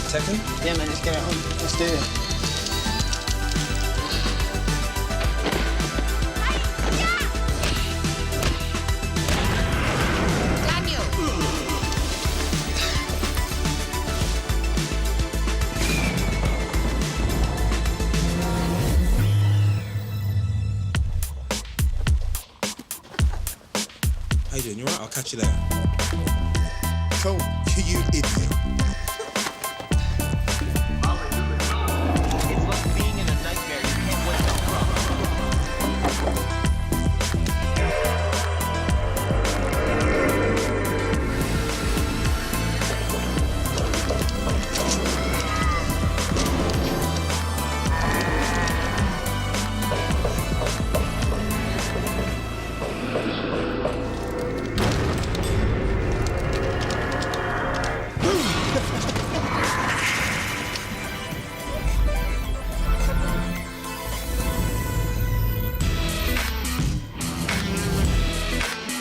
Tekken? Yeah, man, just get it home. Let's do it. Daniel! How you doing? You alright? I'll catch you later. Cool. You idiot. It's like being in a nightmare you can't wake up from.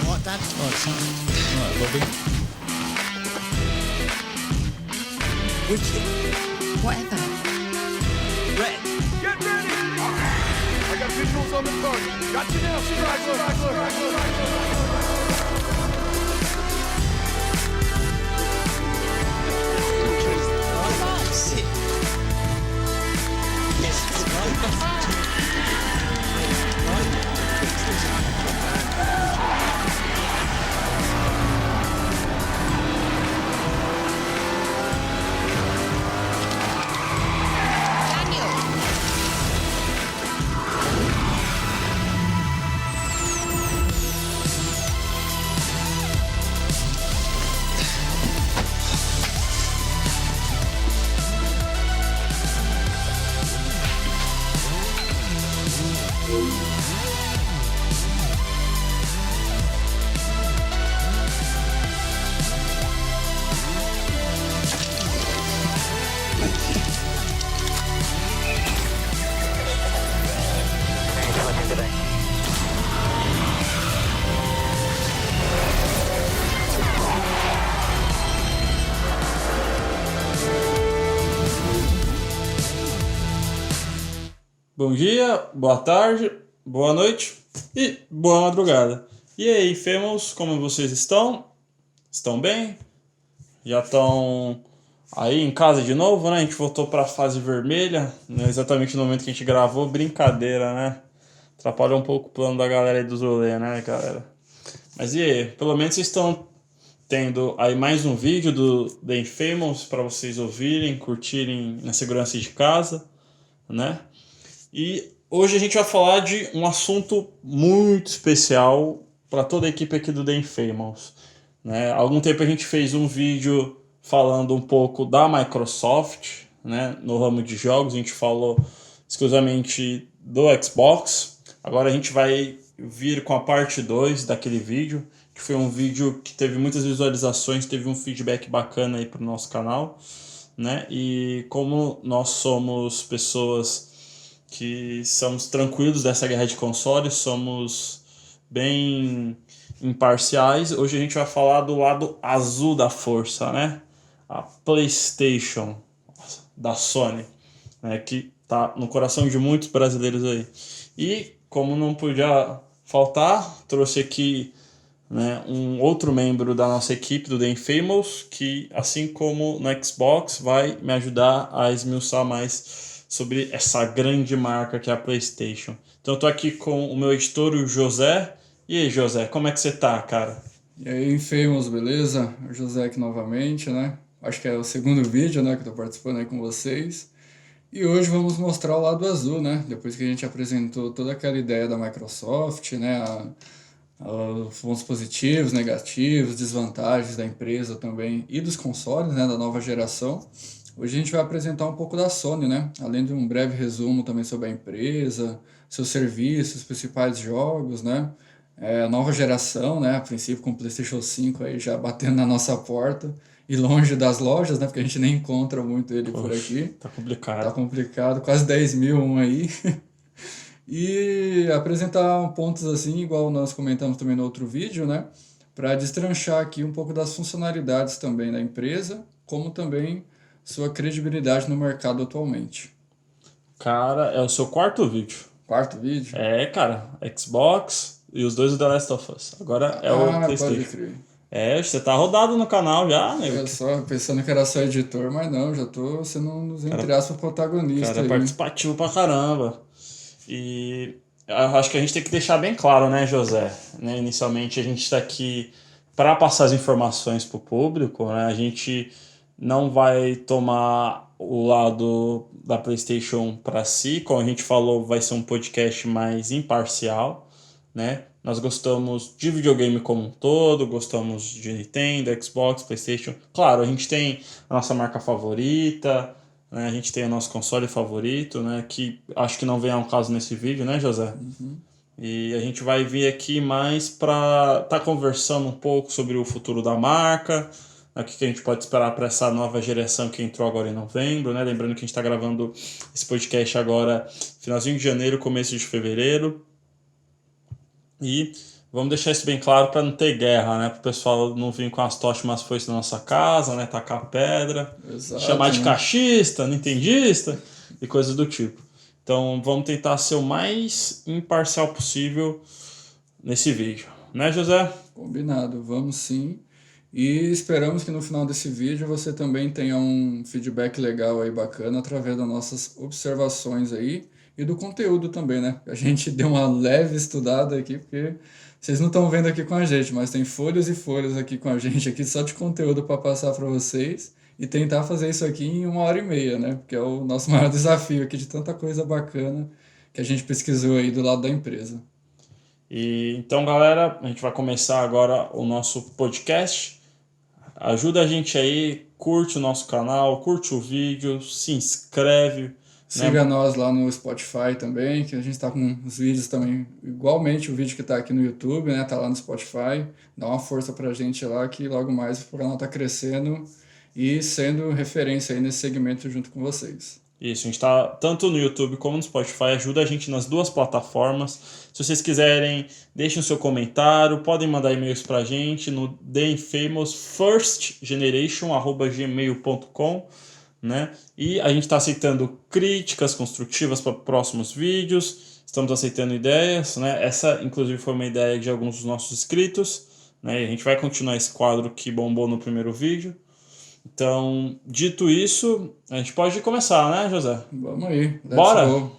What, Dad? Alright, son. Alright, Bobby. Wicked. Whatever. Red, Get ready! I got visuals on the target. Got you now, Straggler. Sit. Yes, Daniel! Bom dia, boa tarde, boa noite e boa madrugada. E aí, Famous, como vocês estão? Estão bem? Já estão aí em casa de novo, né? A gente voltou para a fase vermelha, né? Exatamente no momento que a gente gravou. Brincadeira, né? Atrapalhou um pouco o plano da galera aí do rolê, né, galera? Mas e aí? Pelo menos vocês estão tendo aí mais um vídeo do The Infamous para vocês ouvirem, curtirem na segurança de casa, né? E hoje a gente vai falar de um assunto muito especial para toda a equipe aqui do The Infamous, né? Há algum tempo a gente fez um vídeo falando um pouco da Microsoft, né? No ramo de jogos, a gente falou exclusivamente do Xbox. Agora a gente vai vir com a parte 2 daquele vídeo, que foi um vídeo que teve muitas visualizações, teve um feedback bacana aí para o nosso canal, né? E como nós somos pessoas que somos tranquilos dessa guerra de consoles, somos bem imparciais, hoje a gente vai falar do lado azul da força, né? A PlayStation da Sony, né? Que tá no coração de muitos brasileiros aí. E como não podia faltar, trouxe aqui, né, um outro membro da nossa equipe do The Infamous, que assim como no Xbox vai me ajudar a esmiuçar mais sobre essa grande marca que é a PlayStation. Então eu tô aqui com o meu editor, o José. E aí, José, como é que você tá, cara? E aí, Infamous, beleza? O José aqui novamente, né? Acho que é o segundo vídeo, né, que eu tô participando aí com vocês. E hoje vamos mostrar o lado azul, né? Depois que a gente apresentou toda aquela ideia da Microsoft, né? pontos positivos, negativos, desvantagens da empresa também e dos consoles, né, da nova geração. Hoje a gente vai apresentar um pouco da Sony, né? Além de um breve resumo também sobre a empresa, seus serviços, principais jogos, né? A nova geração, né? A princípio com o PlayStation 5 aí já batendo na nossa porta e longe das lojas, né? Porque a gente nem encontra muito ele por aqui. Tá complicado. Tá complicado, quase 10 mil um aí. E apresentar pontos assim, igual nós comentamos também no outro vídeo, né? Para destranchar aqui um pouco das funcionalidades também da empresa, como também sua credibilidade no mercado atualmente. Cara, é o seu quarto vídeo. Quarto vídeo? Cara, Xbox e os dois do The Last of Us. Agora é o Pode PlayStation. crer. Você tá rodado no canal já, né? Eu só pensando que era só editor, mas não, já tô sendo um dos, entre aspas, protagonistas Cara, aí. participativo pra caramba. E eu acho que a gente tem que deixar bem claro, né, José? Né, inicialmente a gente está aqui para passar as informações para o público, né? A gente não vai tomar o lado da PlayStation para si, como a gente falou, vai ser um podcast mais imparcial, né? Nós gostamos de videogame como um todo, gostamos de Nintendo, Xbox, PlayStation. Claro, a gente tem a nossa marca favorita, né? A gente tem o nosso console favorito, né? Que acho que não vem ao caso nesse vídeo, né, José? E a gente vai vir aqui mais para estar conversando um pouco sobre o futuro da marca, né? O que a gente pode esperar para essa nova geração que entrou agora em novembro, né? Lembrando que a gente está gravando esse podcast agora finalzinho de janeiro, começo de fevereiro. E vamos deixar isso bem claro para não ter guerra, né? Para o pessoal não vir com as tochas umas foices na nossa casa, né? Tacar pedra, Exato, chamar de né? cachista, nintendista e coisas do tipo. Então vamos tentar ser o mais imparcial possível nesse vídeo. Né, José? Combinado, vamos sim. E esperamos que no final desse vídeo você também tenha um feedback legal aí, bacana, através das nossas observações aí e do conteúdo também, né? A gente deu uma leve estudada aqui, porque vocês não estão vendo aqui com a gente, mas tem folhas e folhas aqui com a gente, aqui só de conteúdo para passar para vocês e tentar fazer isso aqui em 1h30, né? Porque é o nosso maior desafio aqui de tanta coisa bacana que a gente pesquisou aí do lado da empresa. E então, galera, a gente vai começar agora o nosso podcast. Ajuda a gente aí, curte o nosso canal, curte o vídeo, se inscreve. Siga nós lá no Spotify também, que a gente está com os vídeos também, igualmente o vídeo que está aqui no YouTube, né? Tá lá no Spotify. Dá uma força pra gente lá, que logo mais o canal tá crescendo e sendo referência aí nesse segmento junto com vocês. Isso, a gente tá tanto no YouTube como no Spotify, ajuda a gente nas duas plataformas. Se vocês quiserem, deixem o seu comentário, podem mandar e-mails pra gente no theinfamousfirstgeneration@gmail.com, né? E a gente está aceitando críticas construtivas para próximos vídeos, estamos aceitando ideias, né? Essa, inclusive, foi uma ideia de alguns dos nossos inscritos, né? E a gente vai continuar esse quadro que bombou no primeiro vídeo. Então, dito isso, a gente pode começar, né, José? Vamos aí. Bora? Go.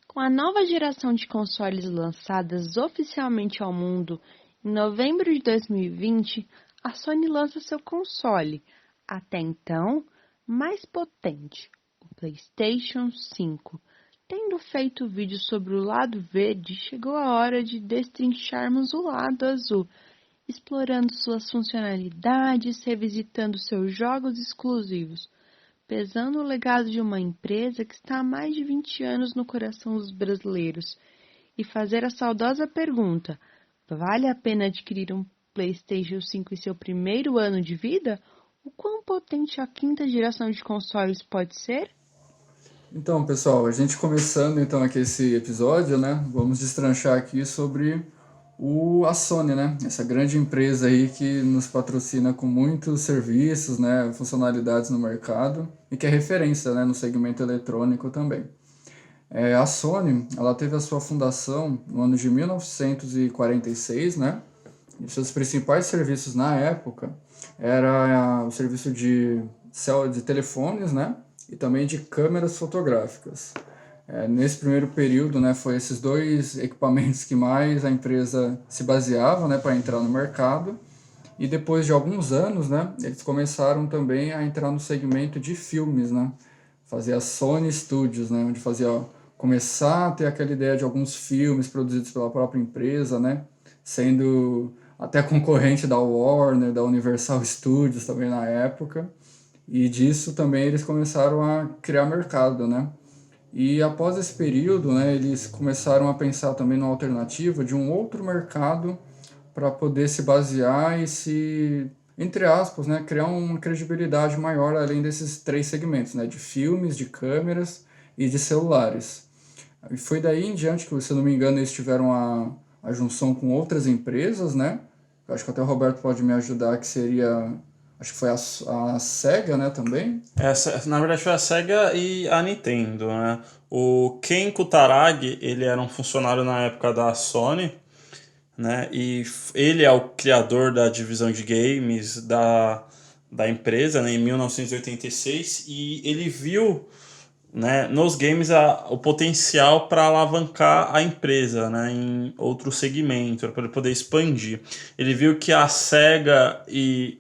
Com a nova geração de consoles lançadas oficialmente ao mundo em novembro de 2020, a Sony lança seu console, até então, mais potente, o PlayStation 5. Tendo feito vídeo sobre o lado verde, chegou a hora de destrincharmos o lado azul, explorando suas funcionalidades, revisitando seus jogos exclusivos, pesando o legado de uma empresa que está há mais de 20 anos no coração dos brasileiros, e fazer a saudosa pergunta: vale a pena adquirir um PlayStation 5 em seu primeiro ano de vida? O quão potente a quinta geração de consoles pode ser? Então, pessoal, a gente começando então aqui esse episódio, né? Vamos destranchar aqui sobre a Sony, né? Essa grande empresa aí que nos patrocina com muitos serviços, né? Funcionalidades no mercado e que é referência, né? No segmento eletrônico também. A Sony, ela teve a sua fundação no ano de 1946, né? E seus principais serviços na época era o serviço de telefones, né? E também de câmeras fotográficas. Nesse primeiro período, né, foi esses dois equipamentos que mais a empresa se baseava, né, para entrar no mercado. E depois de alguns anos, né, eles começaram também a entrar no segmento de filmes, né, fazer a Sony Studios, né, onde começar a ter aquela ideia de alguns filmes produzidos pela própria empresa, né, sendo até concorrente da Warner, da Universal Studios também na época. E disso também eles começaram a criar mercado, né. E após esse período, né, eles começaram a pensar também numa alternativa de um outro mercado para poder se basear e entre aspas, né, criar uma credibilidade maior além desses 3 segmentos, né, de filmes, de câmeras e de celulares. E foi daí em diante que, se eu não me engano, eles tiveram a junção com outras empresas, né? Eu acho que até o Roberto pode me ajudar, que seria... Acho que foi a Sega, né, também? Na verdade foi a Sega e a Nintendo, né? O Ken Kutaragi, ele era um funcionário na época da Sony, né? E ele é o criador da divisão de games da empresa, né, em 1986, e ele viu, né, nos games o potencial para alavancar a empresa, né, em outro segmento, para ele poder expandir. Ele viu que a Sega e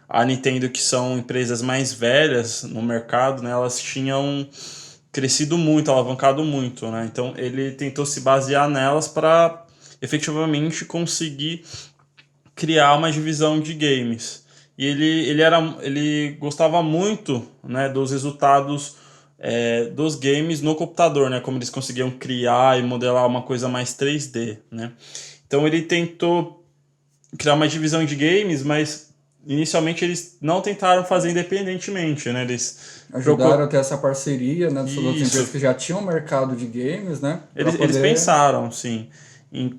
a Nintendo, que são empresas mais velhas no mercado, né, elas tinham crescido muito, alavancado muito, né? Então ele tentou se basear nelas para efetivamente conseguir criar uma divisão de games. E ele gostava muito, né, dos resultados dos games no computador, né, como eles conseguiam criar e modelar uma coisa mais 3D, né? Então ele tentou criar uma divisão de games, mas inicialmente eles não tentaram fazer independentemente, né? Eles ajudaram a ter essa parceria, né, das outras empresas que já tinham um mercado de games, né? Eles pensaram, sim, em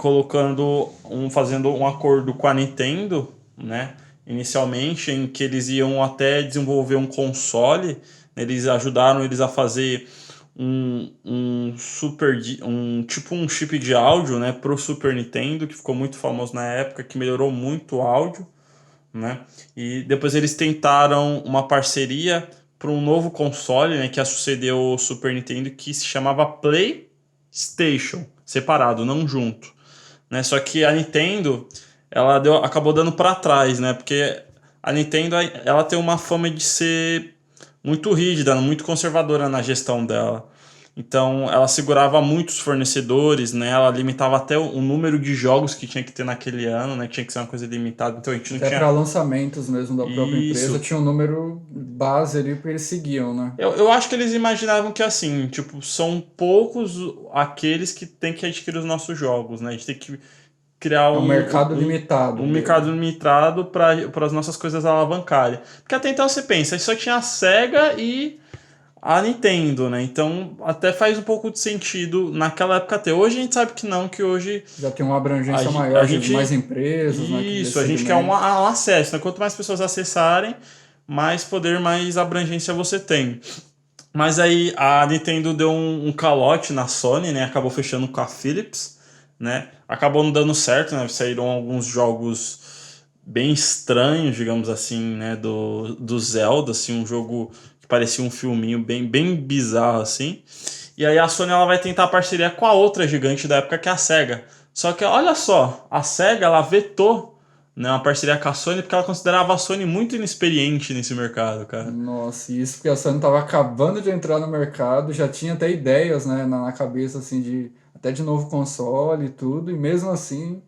fazendo um acordo com a Nintendo, né? Inicialmente, em que eles iam até desenvolver um console. Eles ajudaram eles a fazer um chip de áudio, né, pro Super Nintendo, que ficou muito famoso na época, que melhorou muito o áudio, né? E depois eles tentaram uma parceria para um novo console, né, que ia suceder o Super Nintendo, que se chamava PlayStation, separado, não junto, né? Só que a Nintendo, ela acabou dando para trás, né? Porque a Nintendo, ela tem uma fama de ser muito rígida, muito conservadora na gestão dela. Então ela segurava muitos fornecedores, né? Ela limitava até o número de jogos que tinha que ter naquele ano, né? Tinha que ser uma coisa limitada. Então a gente não até tinha... para lançamentos mesmo da própria empresa, tinha um número base ali que eles seguiam, né? Eu acho que eles imaginavam que, assim, tipo, são poucos aqueles que tem que adquirir os nossos jogos, né? A gente tem que criar um mercado limitado. Um mercado limitado para as nossas coisas alavancarem. Porque até então você pensa, só tinha a Sega e a Nintendo, né? Então até faz um pouco de sentido naquela época até. Hoje a gente sabe que não, que hoje já tem uma abrangência maior, de mais empresas. Isso, a gente quer um acesso, né? Quanto mais pessoas acessarem, mais poder, mais abrangência você tem. Mas aí a Nintendo deu um calote na Sony, né? Acabou fechando com a Philips, né? Acabou não dando certo, né? Saíram alguns jogos bem estranhos, digamos assim, né? Do Zelda, assim, um jogo que parecia um filminho bem bizarro, assim. E aí a Sony, ela vai tentar parceria com a outra gigante da época, que é a Sega. Só que, olha só, a Sega, ela vetou, né, uma parceria com a Sony porque ela considerava a Sony muito inexperiente nesse mercado, cara. Nossa, e isso porque a Sony tava acabando de entrar no mercado, já tinha até ideias, né, na cabeça, assim, até de novo console e tudo, e mesmo assim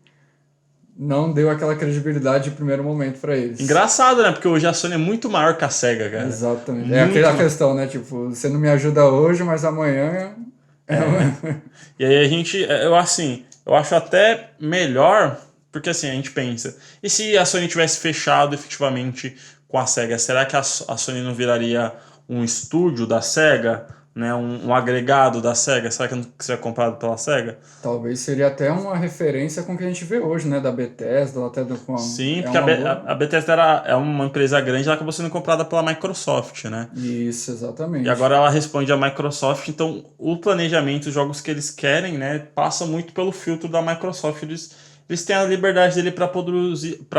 não deu aquela credibilidade de primeiro momento pra eles. Engraçado, né? Porque hoje a Sony é muito maior que a Sega, cara. Exatamente. Muito É aquela questão, né? Tipo, você não me ajuda hoje, mas amanhã... E aí eu acho até melhor, porque assim, a gente pensa, e se a Sony tivesse fechado efetivamente com a Sega, será que a Sony não viraria um estúdio da Sega? Né, um agregado da Sega? Será que não seria comprado pela Sega? Talvez seria até uma referência com o que a gente vê hoje, né? Da Bethesda, até Sim, porque a Bethesda é uma empresa grande, ela acabou sendo comprada pela Microsoft, né? Isso, exatamente. E agora ela responde à Microsoft, então o planejamento, os jogos que eles querem, né, passa muito pelo filtro da Microsoft. Eles têm a liberdade dele para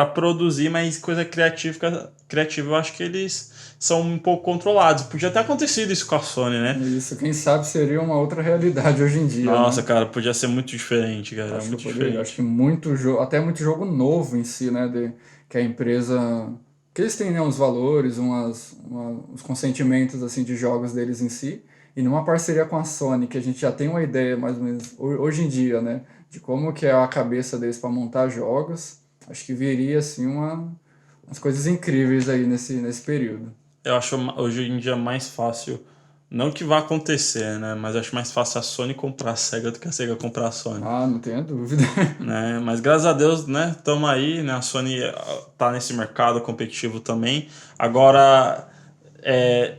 produzir, mas coisa criativa, eu acho que eles são um pouco controlados. Podia ter acontecido isso com a Sony, né? Isso, quem sabe seria uma outra realidade hoje em dia. Nossa, né? cara, podia ser muito diferente, cara. Acho Muito que poderia. diferente. Acho que muito jogo, até muito jogo novo em si, né? Que a empresa. Que eles têm, né, uns valores, uns consentimentos assim, de jogos deles em si. E numa parceria com a Sony, que a gente já tem uma ideia, mais ou menos, hoje em dia, né? De como que é a cabeça deles para montar jogos. Acho que viria, assim, umas coisas incríveis aí nesse período. Eu acho hoje em dia mais fácil, não que vá acontecer, né? Mas acho mais fácil a Sony comprar a SEGA do que a SEGA comprar a Sony. Ah, não tenho dúvida. Né? Mas graças a Deus, né? Estamos aí, né? A Sony tá nesse mercado competitivo também. Agora,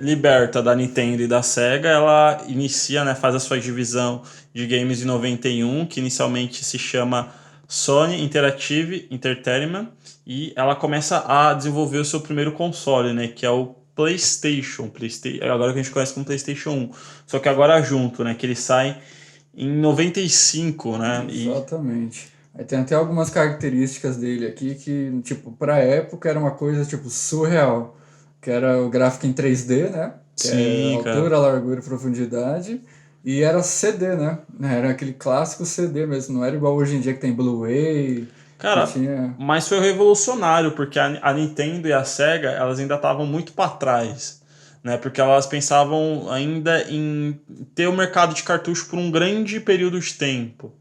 liberta da Nintendo e da SEGA, ela inicia, né? Faz a sua divisão de games em 91, que inicialmente se chama Sony Interactive Entertainment, e ela começa a desenvolver o seu primeiro console, né? Que é o PlayStation, agora que a gente conhece como PlayStation 1. Só que agora junto, né? Que ele sai em 95, né? Exatamente. Aí tem até algumas características dele aqui que, tipo, pra época era uma coisa, tipo, surreal. Que era o gráfico em 3D, né? Que Sim, é cara. altura, largura e profundidade. E era CD, né? Era aquele clássico CD mesmo. Não era igual hoje em dia que tem Blu-ray. Cara, que tinha... mas foi revolucionário, porque a Nintendo e a SEGA, elas ainda estavam muito para trás, né? Porque elas pensavam ainda em ter o mercado de cartucho por um grande período de tempo,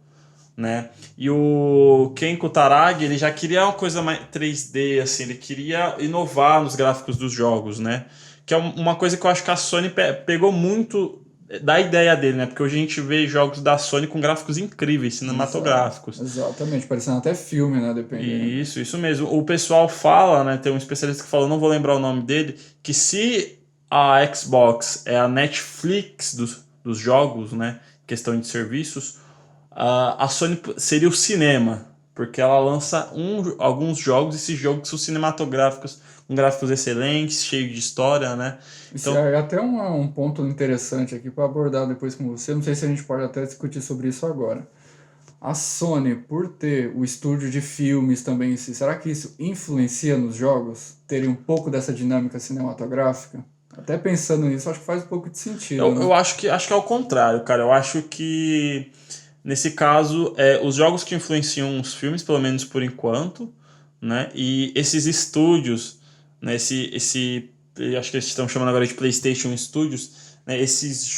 né? E o Ken Kutaragi, ele já queria uma coisa mais 3D, assim, ele queria inovar nos gráficos dos jogos, né? Que é uma coisa que eu acho que a Sony pegou muito da ideia dele, né? Porque hoje a gente vê jogos da Sony com gráficos incríveis, cinematográficos. Exatamente, parecendo até filme, né? Dependendo. Isso mesmo. O pessoal fala, né? Tem um especialista que fala, não vou lembrar o nome dele, que se a Xbox é a Netflix dos jogos, né? Questão de serviços, a Sony seria o cinema, porque ela lança alguns jogos, esses jogos são cinematográficos, com gráficos excelentes, cheios de história, né? Então, é até um ponto interessante aqui para abordar depois com você. Não sei se a gente pode até discutir sobre isso agora. A Sony, por ter o estúdio de filmes também em si, será que isso influencia nos jogos? Terem um pouco dessa dinâmica cinematográfica? Até pensando nisso, acho que faz um pouco de sentido. Eu acho que é o contrário, cara. Eu acho que, nesse caso, os jogos que influenciam os filmes, pelo menos por enquanto, né? E esses estúdios, né? Acho que eles estão chamando agora de PlayStation Studios, né? Esses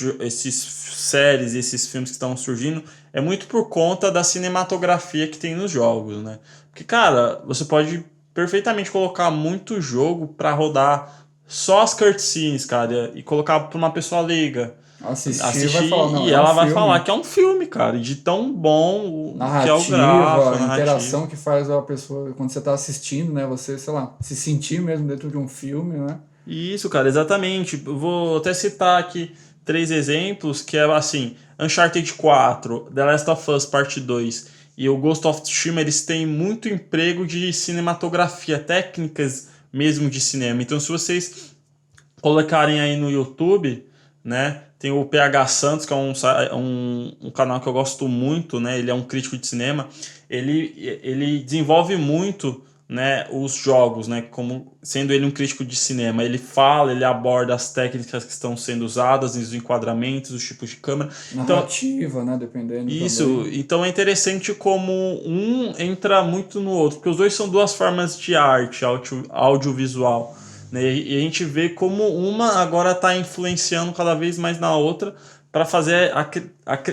séries, esses filmes que estão surgindo, é muito por conta da cinematografia que tem nos jogos, né? Porque, cara, você pode perfeitamente colocar muito jogo pra rodar só as cutscenes, cara, e colocar pra uma pessoa leiga assistir vai falar, não, e é ela um vai filme. falar que é um filme, cara, de tão bom que é o Narrativa, gráfico, a interação que faz a pessoa quando você tá assistindo, né? Você, sei lá, se sentir mesmo dentro de um filme, né? Isso, cara, exatamente. Eu vou até citar aqui 3 exemplos, que é assim, Uncharted 4, The Last of Us Parte 2 e o Ghost of Tsushima, eles têm muito emprego de cinematografia, técnicas mesmo de cinema. Então, se vocês colocarem aí no YouTube, né, tem o PH Santos, que é um canal que eu gosto muito, né, ele é um crítico de cinema, ele desenvolve muito, né, os jogos, né, como sendo ele um crítico de cinema. Ele fala, ele aborda as técnicas que estão sendo usadas, os enquadramentos, os tipos de câmera. Narrativa, né, dependendo. Isso, também. então é interessante como um entra muito no outro, porque os dois são duas formas de arte, audiovisual, né, e a gente vê como uma agora está influenciando cada vez mais na outra para fazer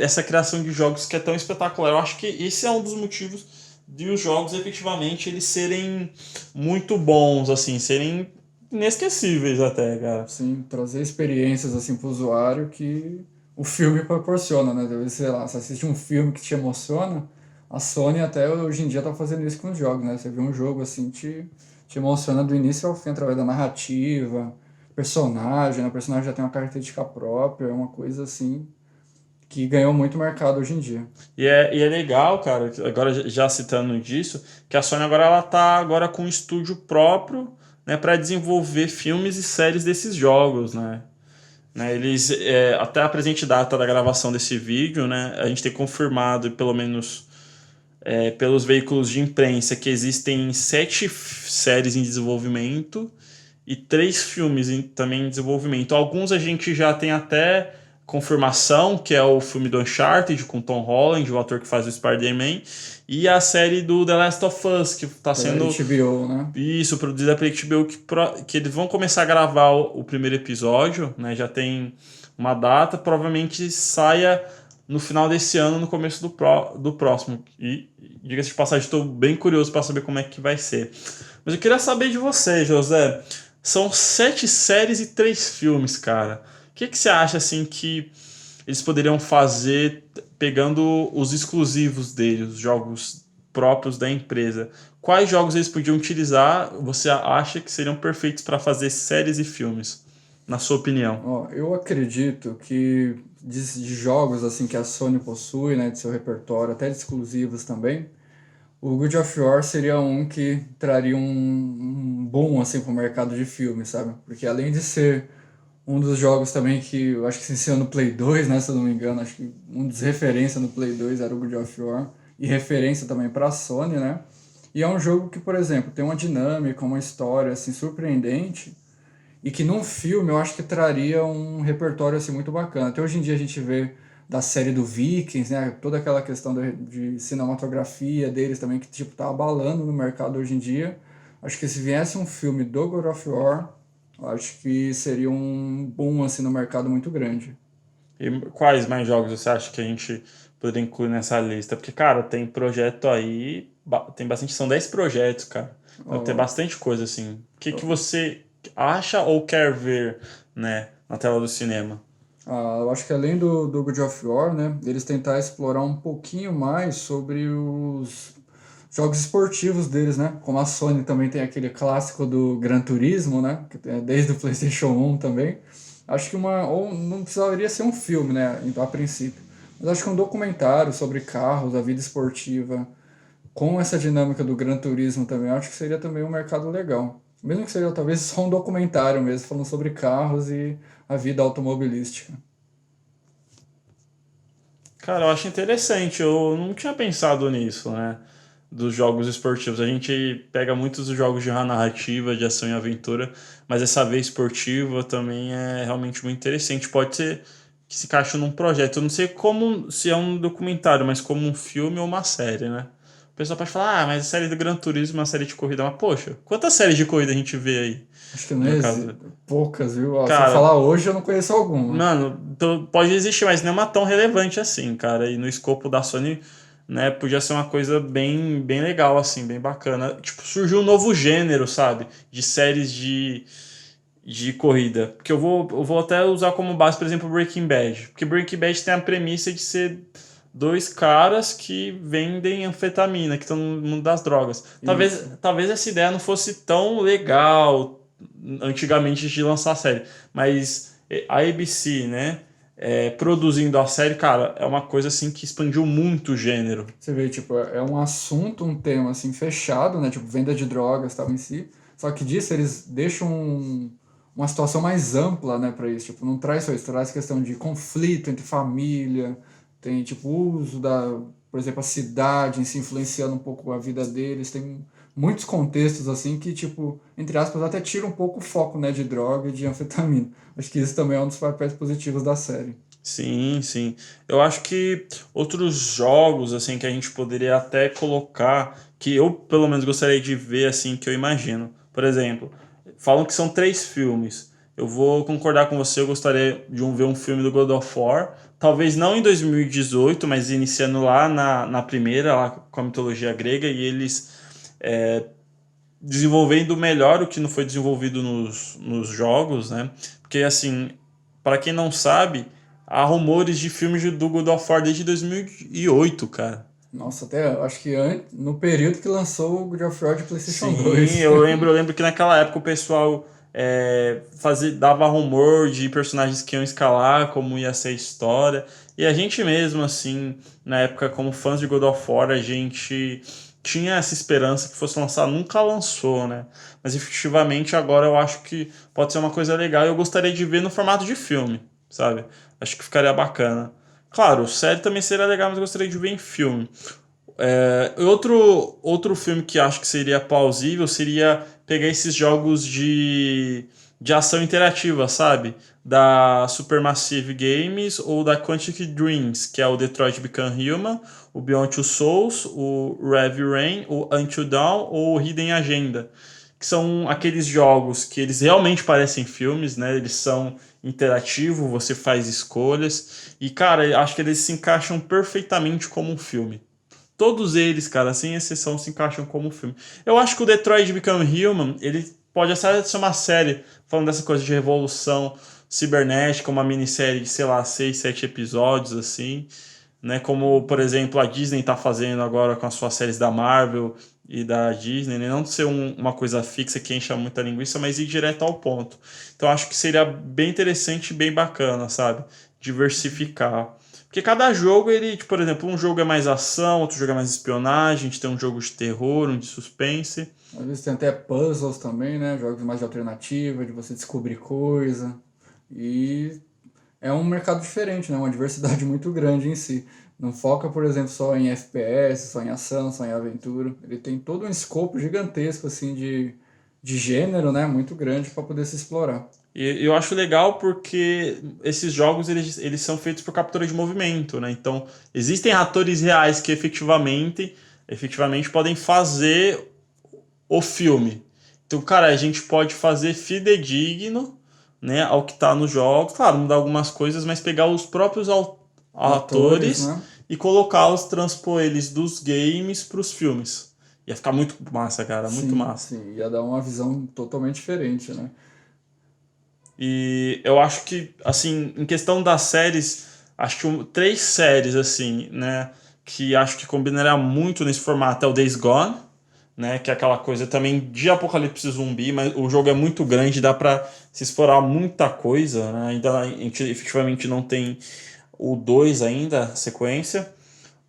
essa criação de jogos que é tão espetacular. Eu acho que esse é um dos motivos de os jogos efetivamente eles serem muito bons, assim, serem inesquecíveis até, cara. Sim, trazer experiências assim pro usuário que o filme proporciona, né? Deve, sei lá, você assiste um filme que te emociona, a Sony até hoje em dia tá fazendo isso com os jogos, né? Você vê um jogo assim, te emociona do início ao fim através da narrativa, personagem, né? O personagem já tem uma característica própria, é uma coisa assim que ganhou muito mercado hoje em dia. E é legal, cara, agora já citando disso, que a Sony agora ela tá agora com um estúdio próprio, né, para desenvolver filmes e séries desses jogos, né? Eles, até a presente data da gravação desse vídeo, né, a gente tem confirmado, pelo menos pelos veículos de imprensa, que existem 7 séries em desenvolvimento e 3 filmes também em desenvolvimento. Alguns a gente já tem até confirmação, que é o filme do Uncharted com Tom Holland, o ator que faz o Spider-Man, e a série do The Last of Us, que está sendo... HBO, né? Isso, produzida pela HBO, que eles vão começar a gravar o primeiro episódio, né? Já tem uma data, provavelmente saia no final desse ano, no começo do próximo. E, diga-se de passagem, estou bem curioso para saber como é que vai ser. Mas eu queria saber de você, José. São 7 séries e 3 filmes, cara. O que você acha, assim, que eles poderiam fazer pegando os exclusivos deles, os jogos próprios da empresa? Quais jogos eles podiam utilizar, você acha que seriam perfeitos para fazer séries e filmes, na sua opinião? Ó, eu acredito que de jogos assim que a Sony possui, né, de seu repertório, até de exclusivos também, o God of War seria um que traria um boom assim para o mercado de filmes, sabe? Porque além de ser um dos jogos também que eu acho que se iniciou no Play 2, né, se eu não me engano, acho que um dos referência no Play 2 era o God of War, e referência também para a Sony, né? E é um jogo que, por exemplo, tem uma dinâmica, uma história assim surpreendente, e que num filme eu acho que traria um repertório assim muito bacana. Até hoje em dia a gente vê da série do Vikings, né, toda aquela questão de cinematografia deles também, que tipo tá abalando no mercado hoje em dia. Acho que se viesse um filme do God of War, acho que seria um boom assim no mercado muito grande. E quais mais jogos você acha que a gente poderia incluir nessa lista? Porque, cara, tem projeto aí, tem bastante, são 10 projetos, cara. Então tem bastante coisa, assim. O que você acha ou quer ver, né, na tela do cinema? Eu acho que além do God of War, né, eles tentar explorar um pouquinho mais sobre os jogos esportivos deles, né? Como a Sony também tem aquele clássico do Gran Turismo, né? Que tem desde o PlayStation 1 também. Acho que ou não precisaria ser um filme, né? A princípio. Mas acho que um documentário sobre carros, a vida esportiva, com essa dinâmica do Gran Turismo também, acho que seria também um mercado legal. Mesmo que seja talvez só um documentário mesmo, falando sobre carros e a vida automobilística. Cara, eu acho interessante. Eu não tinha pensado nisso, né? Dos jogos esportivos. A gente pega muitos dos jogos de narrativa, de ação e aventura, mas essa vez esportiva também é realmente muito interessante. Pode ser que se encaixe num projeto. Eu não sei como, se é um documentário, mas como um filme ou uma série, né? O pessoal pode falar, mas a série do Gran Turismo é uma série de corrida. Mas, poxa, quantas séries de corrida a gente vê aí? Acho que não existe. Poucas, viu? Cara, se eu falar hoje, eu não conheço alguma. Mano, pode existir, mas não é uma tão relevante assim, cara. E no escopo da Sony, né, podia ser uma coisa bem legal, assim, bem bacana. Tipo, surgiu um novo gênero, sabe? De séries de corrida. Porque eu vou até usar como base, por exemplo, Breaking Bad. Porque Breaking Bad tem a premissa de ser 2 caras que vendem anfetamina, que estão no mundo das drogas. Talvez essa ideia não fosse tão legal antigamente de lançar a série. Mas a ABC, né? Produzindo a série, cara, é uma coisa assim que expandiu muito o gênero. Você vê, tipo, é um assunto, um tema assim fechado, né? Tipo, venda de drogas, tal, em si. Só que disso eles deixam uma situação mais ampla, né, para isso. Tipo, não traz só isso, traz questão de conflito entre família, tem, tipo, uso por exemplo, a cidade em si influenciando um pouco a vida deles. Tem muitos contextos, assim, que, tipo, entre aspas, até tira um pouco o foco, né, de droga e de anfetamina. Acho que isso também é um dos papéis positivos da série. Sim, sim. Eu acho que outros jogos, assim, que a gente poderia até colocar, que eu, pelo menos, gostaria de ver, assim, que eu imagino. Por exemplo, falam que são 3 filmes. Eu vou concordar com você, eu gostaria de ver um filme do God of War. Talvez não em 2018, mas iniciando lá na primeira, lá com a mitologia grega, e eles desenvolvendo melhor o que não foi desenvolvido nos jogos, né? Porque, assim, para quem não sabe, há rumores de filmes do God of War desde 2008, cara. Nossa, até acho que no período que lançou o God of War de PlayStation Sim, 2. eu lembro que naquela época o pessoal dava rumor de personagens que iam escalar, como ia ser a história. E a gente mesmo, assim, na época, como fãs de God of War, a gente tinha essa esperança que fosse lançar, nunca lançou, né? Mas efetivamente agora eu acho que pode ser uma coisa legal e eu gostaria de ver no formato de filme, sabe? Acho que ficaria bacana. Claro, série também seria legal, mas eu gostaria de ver em filme. Outro filme que acho que seria plausível seria pegar esses jogos de ação interativa, sabe? Da Supermassive Games ou da Quantic Dreams, que é o Detroit Become Human, o Beyond Two Souls, o Heavy Rain, o Until Dawn ou o Hidden Agenda, que são aqueles jogos que eles realmente parecem filmes, né? Eles são interativos, você faz escolhas e, cara, acho que eles se encaixam perfeitamente como um filme. Todos eles, cara, sem exceção, se encaixam como um filme. Eu acho que o Detroit Become Human, ele pode até ser uma série falando dessa coisa de revolução cibernética, uma minissérie de, sei lá, 6, 7 episódios, assim, né? Como, por exemplo, a Disney tá fazendo agora com as suas séries da Marvel e da Disney, né? Não ser uma coisa fixa que encha muita linguiça, mas ir direto ao ponto. Então acho que seria bem interessante e bem bacana, sabe? Diversificar. Porque cada jogo, ele, tipo, por exemplo, um jogo é mais ação, outro jogo é mais espionagem, a gente tem um jogo de terror, um de suspense. Às vezes tem até puzzles também, né? Jogos mais de alternativa, de você descobrir coisa. E é um mercado diferente, né? Uma diversidade muito grande em si. Não foca, por exemplo, só em FPS, só em ação, só em aventura. Ele tem todo um escopo gigantesco, assim, de gênero, né? Muito grande para poder se explorar. E eu acho legal porque esses jogos eles são feitos por captura de movimento, né? Então, existem atores reais que efetivamente podem fazer o filme. Então, cara, a gente pode fazer fidedigno, né, ao que tá nos jogos. Claro, mudar algumas coisas, mas pegar os próprios atores, né? E colocá-los, transpor eles dos games pros filmes. Ia ficar muito massa, cara, muito massa. Sim, ia dar uma visão totalmente diferente, né? E eu acho que, assim, em questão das séries, acho que 3 séries, assim, né, que acho que combinaria muito nesse formato é o Days Gone, né, que é aquela coisa também de apocalipse zumbi, mas o jogo é muito grande, dá pra se explorar muita coisa, né, ainda a gente efetivamente não tem o 2 ainda, sequência,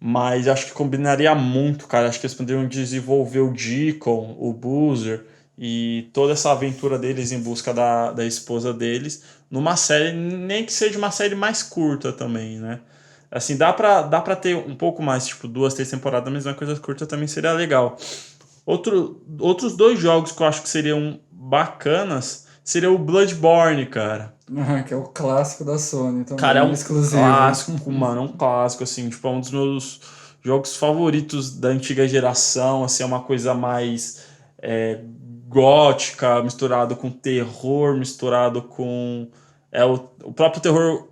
mas acho que combinaria muito, cara, acho que eles poderiam desenvolver o Deacon, o Boozer, e toda essa aventura deles em busca da esposa deles numa série, nem que seja uma série mais curta também, né? Assim, dá pra ter um pouco mais, tipo 2, 3 temporadas, mas uma coisa curta também seria legal. Outros 2 jogos que eu acho que seriam bacanas seria o Bloodborne, cara. Que é o clássico da Sony também, Cara, é um exclusivo. clássico, mano, é um clássico, assim, tipo, é um dos meus jogos favoritos da antiga geração, assim, é uma coisa mais gótica, misturado com terror, misturado com o próprio terror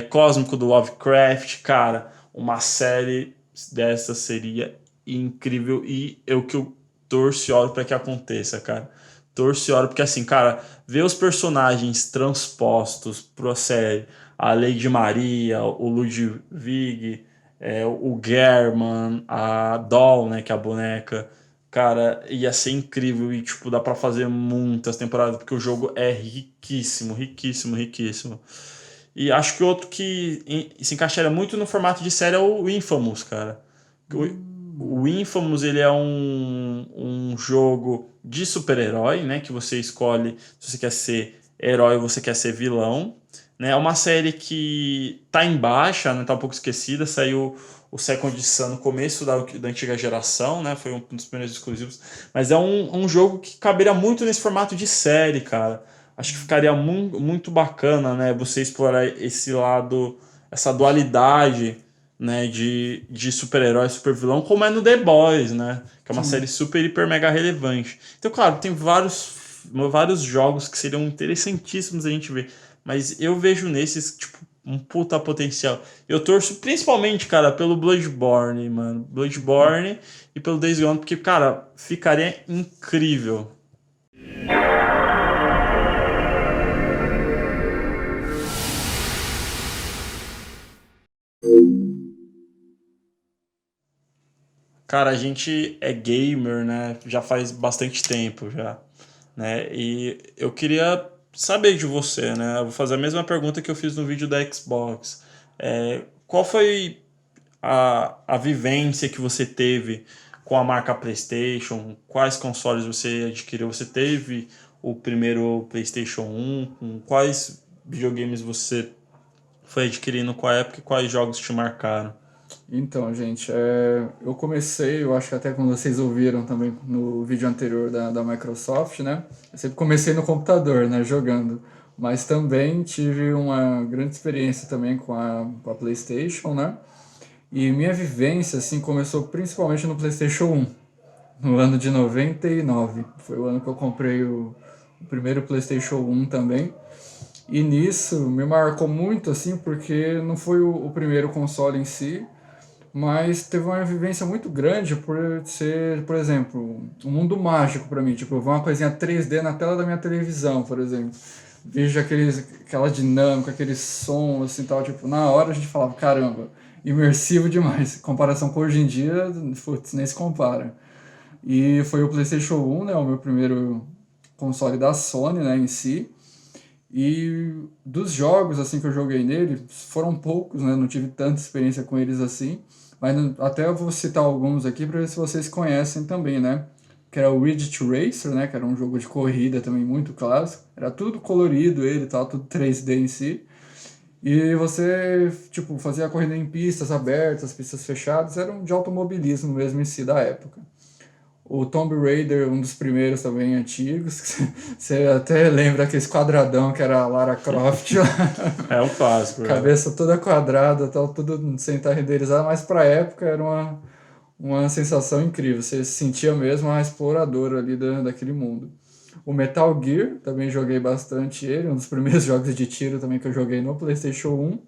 cósmico do Lovecraft, cara, uma série dessa seria incrível e que eu torço e oro pra que aconteça, cara. Torço e oro, porque assim, cara, ver os personagens transpostos pra série, a Lady Maria, o Ludwig, o German, a Doll, né, que é a boneca, cara, ia ser incrível e, tipo, dá pra fazer muitas temporadas, porque o jogo é riquíssimo, riquíssimo, riquíssimo. E acho que outro que se encaixaria muito no formato de série é o Infamous, cara. O Infamous, ele é um jogo de super-herói, né? Que você escolhe se você quer ser herói ou você quer ser vilão. Né? É uma série que tá em baixa, né? Tá um pouco esquecida. Saiu o Second Son no começo da antiga geração, né? Foi um dos primeiros exclusivos. Mas é um jogo que caberia muito nesse formato de série, cara. Acho que ficaria muito bacana, né? Você explorar esse lado, essa dualidade, né, de super-herói, super-vilão, como é no The Boys, né? Que é uma série super, hiper, mega relevante. Então, claro, tem vários jogos que seriam interessantíssimos a gente ver. Mas eu vejo nesses, tipo, um puta potencial. Eu torço principalmente, cara, pelo Bloodborne, mano. Bloodborne e pelo Days Gone, porque, cara, ficaria incrível. Cara, a gente é gamer, né? Já faz bastante tempo já, né? E eu queria saber de você, né? Eu vou fazer a mesma pergunta que eu fiz no vídeo da Xbox. Qual foi a vivência que você teve com a marca PlayStation? Quais consoles você adquiriu? Você teve o primeiro PlayStation 1? Com quais videogames você foi adquirindo com a época e quais jogos te marcaram? Então, gente, eu comecei, eu acho que até quando vocês ouviram também no vídeo anterior da Microsoft, né? Eu sempre comecei no computador, né? Jogando. Mas também tive uma grande experiência também com a PlayStation, né? E minha vivência, assim, começou principalmente no PlayStation 1, no ano de 99. Foi o ano que eu comprei o primeiro PlayStation 1 também. E nisso me marcou muito, assim, porque não foi o primeiro console em si, mas teve uma vivência muito grande por ser, por exemplo, um mundo mágico para mim. Tipo, eu ver uma coisinha 3D na tela da minha televisão, por exemplo. Vejo aquela dinâmica, aquele som, assim, tal. Tipo, na hora a gente falava, caramba, imersivo demais. Em comparação com hoje em dia, putz, nem se compara. E foi o PlayStation 1, né, o meu primeiro console da Sony, né, em si. E dos jogos assim que eu joguei nele, foram poucos, né? Não tive tanta experiência com eles assim. Mas até eu vou citar alguns aqui para ver se vocês conhecem também, né? Que era o Ridge Racer, né? Que era um jogo de corrida também muito clássico. Era tudo colorido ele e tal, tudo 3D em si. E você, tipo, fazia a corrida em pistas abertas, pistas fechadas. Era um de automobilismo mesmo em si da época. O Tomb Raider, um dos primeiros também antigos. Você até lembra aquele quadradão que era a Lara Croft lá. É um clássico. Cabeça toda quadrada, tal, tudo sem estar renderizado, mas pra época era uma sensação incrível. Você se sentia mesmo uma exploradora ali daquele mundo. O Metal Gear, também joguei bastante ele, um dos primeiros jogos de tiro também que eu joguei no PlayStation 1.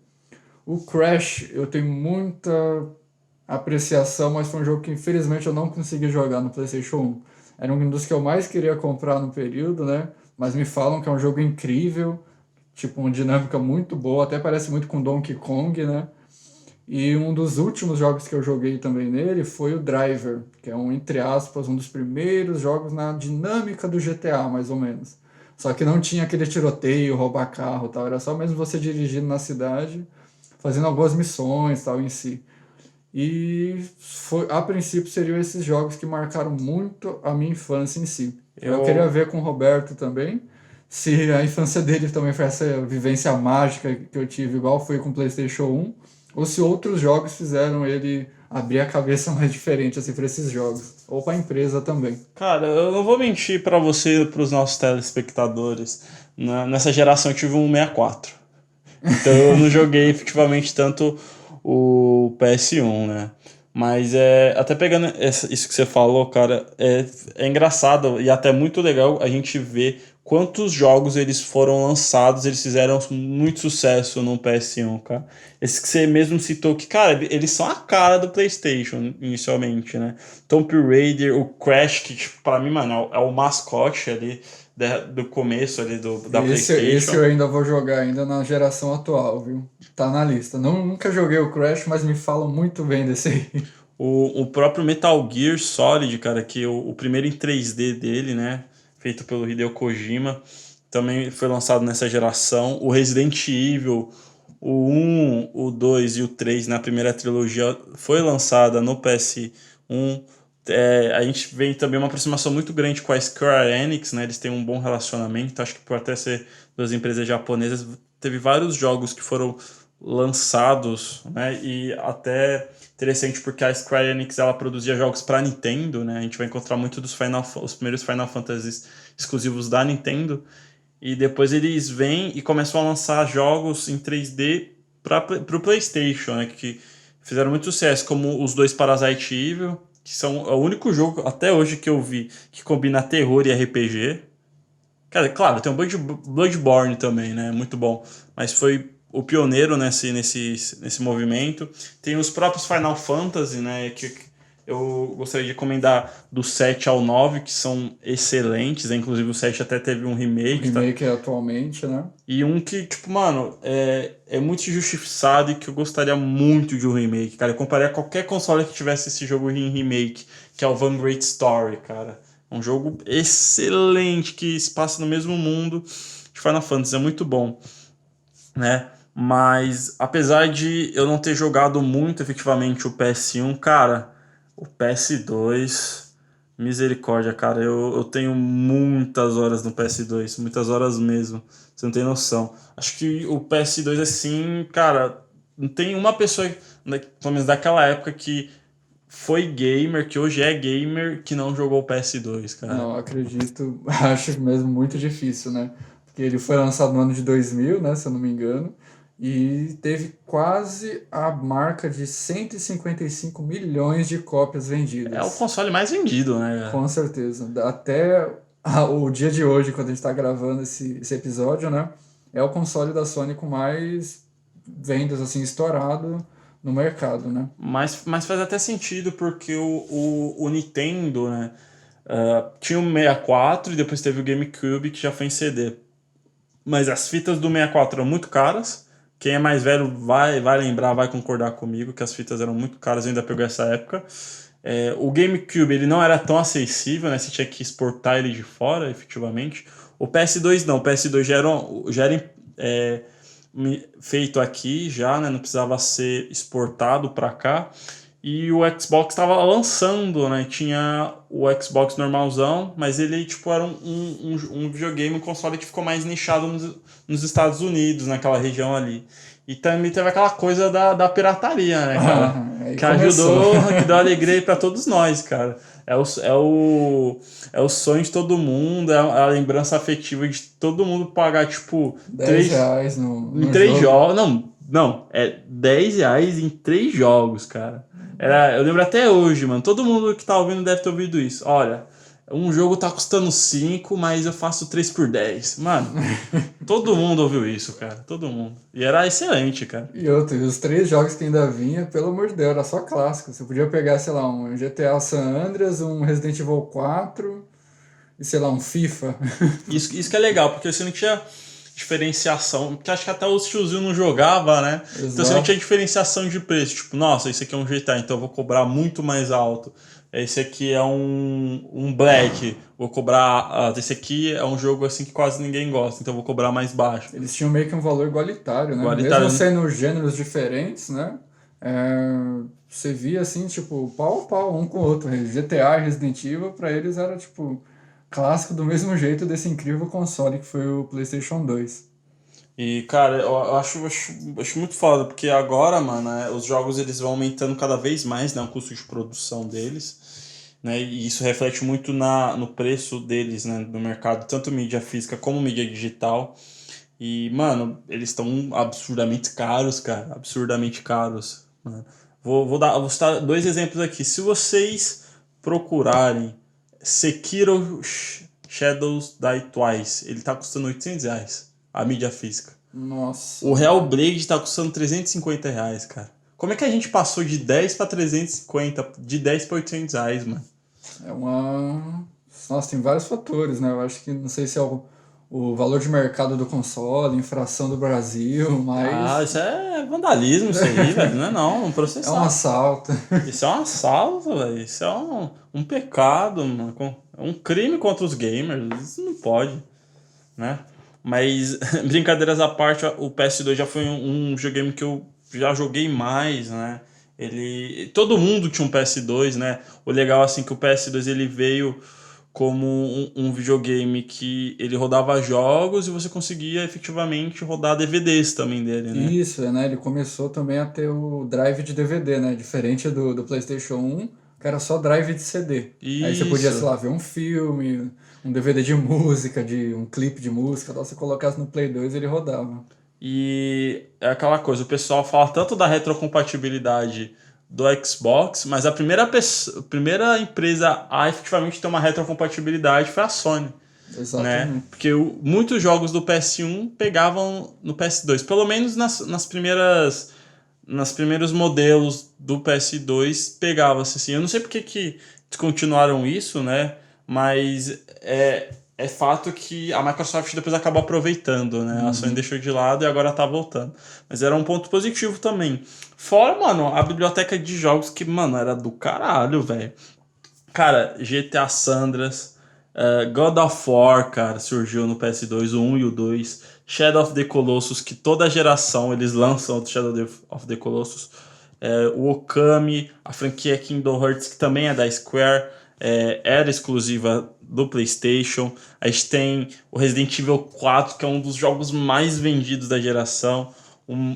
O Crash, eu tenho muita apreciação, mas foi um jogo que infelizmente eu não consegui jogar no PlayStation 1. Era um dos que eu mais queria comprar no período, né? Mas me falam que é um jogo incrível, tipo, uma dinâmica muito boa, até parece muito com Donkey Kong, né? E um dos últimos jogos que eu joguei também nele foi o Driver, que é entre aspas, um dos primeiros jogos na dinâmica do GTA, mais ou menos. Só que não tinha aquele tiroteio, roubar carro e tal, era só mesmo você dirigindo na cidade, fazendo algumas missões tal em si. E a princípio seriam esses jogos que marcaram muito a minha infância em si. Eu queria ver com o Roberto também, se a infância dele também foi essa vivência mágica que eu tive, igual foi com o PlayStation 1, ou se outros jogos fizeram ele abrir a cabeça mais diferente assim, para esses jogos, ou para a empresa também. Cara, eu não vou mentir para você e para os nossos telespectadores. Nessa geração eu tive um 64. Então eu não joguei efetivamente tanto o PS1, né? Mas até pegando isso que você falou, cara, é engraçado e até muito legal a gente ver quantos jogos eles foram lançados, eles fizeram muito sucesso no PS1, cara. Esses que você mesmo citou, que, cara, eles são a cara do PlayStation, inicialmente, né? Tomb Raider, o Crash, que, tipo, pra mim, mano, é o mascote ali do começo ali da PlayStation. Esse eu ainda vou jogar ainda na geração atual, viu? Tá na lista. Nunca joguei o Crash, mas me falam muito bem desse aí. O próprio Metal Gear Solid, cara, que o primeiro em 3D dele, né? Feito pelo Hideo Kojima, também foi lançado nessa geração. O Resident Evil, o 1, o 2 e o 3, na primeira trilogia, foi lançada no PS1. A gente vê também uma aproximação muito grande com a Square Enix, né? Eles têm um bom relacionamento, acho que por até ser duas empresas japonesas, teve vários jogos que foram lançados, né? E até interessante porque a Square Enix ela produzia jogos para Nintendo, né? A gente vai encontrar muito os primeiros Final Fantasy exclusivos da Nintendo, e depois eles vêm e começam a lançar jogos em 3D para o PlayStation, né? Que fizeram muito sucesso, como os dois Parasite Evil, que são o único jogo até hoje que eu vi que combina terror e RPG. Cara, claro, tem o Bloodborne também, né? Muito bom, mas foi o pioneiro nesse movimento. Tem os próprios Final Fantasy, né, que eu gostaria de recomendar do 7 ao 9, que são excelentes, né? Inclusive o 7 até teve um remake. O remake atualmente, né? E um que, tipo, mano, é muito injustiçado e que eu gostaria muito de um remake, cara. Eu comparei a qualquer console que tivesse esse jogo em remake, que é o Van Great Story, cara. É um jogo excelente, que se passa no mesmo mundo de Final Fantasy, é muito bom, né? Mas, apesar de eu não ter jogado muito efetivamente o PS1, cara, o PS2, misericórdia, cara, eu tenho muitas horas no PS2, muitas horas mesmo, você não tem noção. Acho que o PS2, assim, cara, não tem uma pessoa, né, pelo menos daquela época, que foi gamer, que hoje é gamer, que não jogou o PS2, cara. Não, acredito, acho mesmo muito difícil, né? Porque ele foi lançado no ano de 2000, né, se eu não me engano, e teve quase a marca de 155 milhões de cópias vendidas. É o console mais vendido, né, cara? Com certeza. Até o dia de hoje, quando a gente está gravando esse episódio, né, é o console da Sony com mais vendas, assim, estourado no mercado, né? Mas faz até sentido, porque o Nintendo, né, tinha o 64 e depois teve o GameCube, que já foi em CD. Mas as fitas do 64 eram muito caras. Quem é mais velho vai lembrar, vai concordar comigo, que as fitas eram muito caras, ainda pegou essa época. O GameCube, ele não era tão acessível, né? Você tinha que exportar ele de fora, efetivamente. O PS2 não, o PS2 já era feito aqui, já, né? Não precisava ser exportado para cá. E o Xbox estava lançando, né? Tinha o Xbox normalzão, mas ele tipo era um videogame, um console que ficou mais nichado nos Estados Unidos, naquela região ali. E também teve aquela coisa da pirataria, né, cara? Que ajudou, que deu alegria para todos nós, cara. É o sonho de todo mundo, é a lembrança afetiva de todo mundo pagar, tipo, R$10 em 3 jogos. Não, é R$10 em 3 jogos, cara. Eu lembro até hoje, mano. Todo mundo que tá ouvindo deve ter ouvido isso. Olha, um jogo tá custando 5, mas eu faço 3 por 10. Mano, todo mundo ouviu isso, cara. Todo mundo. E era excelente, cara. E os 3 jogos que ainda vinha, pelo amor de Deus, era só clássico. Você podia pegar, sei lá, um GTA San Andreas, um Resident Evil 4 e, sei lá, um FIFA. Isso que é legal, porque você não tinha diferenciação, porque acho que até os tiozinhos não jogava, né? Exato. Então você não tinha diferenciação de preço, tipo, nossa, esse aqui é um GTA, então eu vou cobrar muito mais alto. Esse aqui é um Black, vou cobrar... esse aqui é um jogo assim que quase ninguém gosta, então eu vou cobrar mais baixo. Eles tinham meio que um valor igualitário, né? Igualitário, Mesmo sendo gêneros diferentes, né? Você via assim, tipo, pau a pau, um com o outro. GTA e Resident Evil, pra eles era, tipo, clássico do mesmo jeito desse incrível console que foi o PlayStation 2. E, cara, eu acho muito foda, porque agora, mano, os jogos eles vão aumentando cada vez mais, né, o custo de produção deles, né, e isso reflete muito no preço deles, né, no mercado, tanto mídia física como mídia digital. E, mano, eles estão absurdamente caros, cara, absurdamente caros. Mano. Vou citar 2 exemplos aqui. Se vocês procurarem Sekiro Shadows Die Twice, ele tá custando R$800, a mídia física. Nossa. O Hellblade tá custando R$350, cara. Como é que a gente passou de 10 pra 350, de 10 pra R$800, mano? Nossa, tem vários fatores, né? Eu acho que, não sei se é o valor de mercado do console, infração do Brasil, mas... isso é vandalismo, isso aí, velho. Não é um processar. É um assalto. Isso é um assalto, velho. Isso é um pecado, mano. É um crime contra os gamers. Isso não pode, né? Mas, brincadeiras à parte, o PS2 já foi um videogame que eu já joguei mais, né? Todo mundo tinha um PS2, né? O legal, assim, que o PS2 ele veio como um videogame que ele rodava jogos e você conseguia efetivamente rodar DVDs também dele, né? Isso, né? Ele começou também a ter o drive de DVD, né? Diferente do PlayStation 1, que era só drive de CD. Isso. Aí você podia, sei lá, ver um filme, um DVD de música, um clipe de música, você colocasse no Play 2 ele rodava. E é aquela coisa, o pessoal fala tanto da retrocompatibilidade do Xbox, mas a primeira empresa a efetivamente ter uma retrocompatibilidade foi a Sony. Exatamente. Né? Porque muitos jogos do PS1 pegavam no PS2, pelo menos nos primeiros modelos do PS2 pegava-se assim. Eu não sei porque que descontinuaram isso, né? Mas é fato que a Microsoft depois acabou aproveitando, né? A Sony deixou de lado e agora tá voltando. Mas era um ponto positivo também. Fora, mano, a biblioteca de jogos que, mano, era do caralho, velho. Cara, GTA San Andreas, God of War, cara, surgiu no PS2, o 1 e o 2. Shadow of the Colossus, que toda geração eles lançam o Shadow of the Colossus. O Okami, a franquia Kingdom Hearts, que também é da Square, era exclusiva do PlayStation. A gente tem o Resident Evil 4, que é um dos jogos mais vendidos da geração.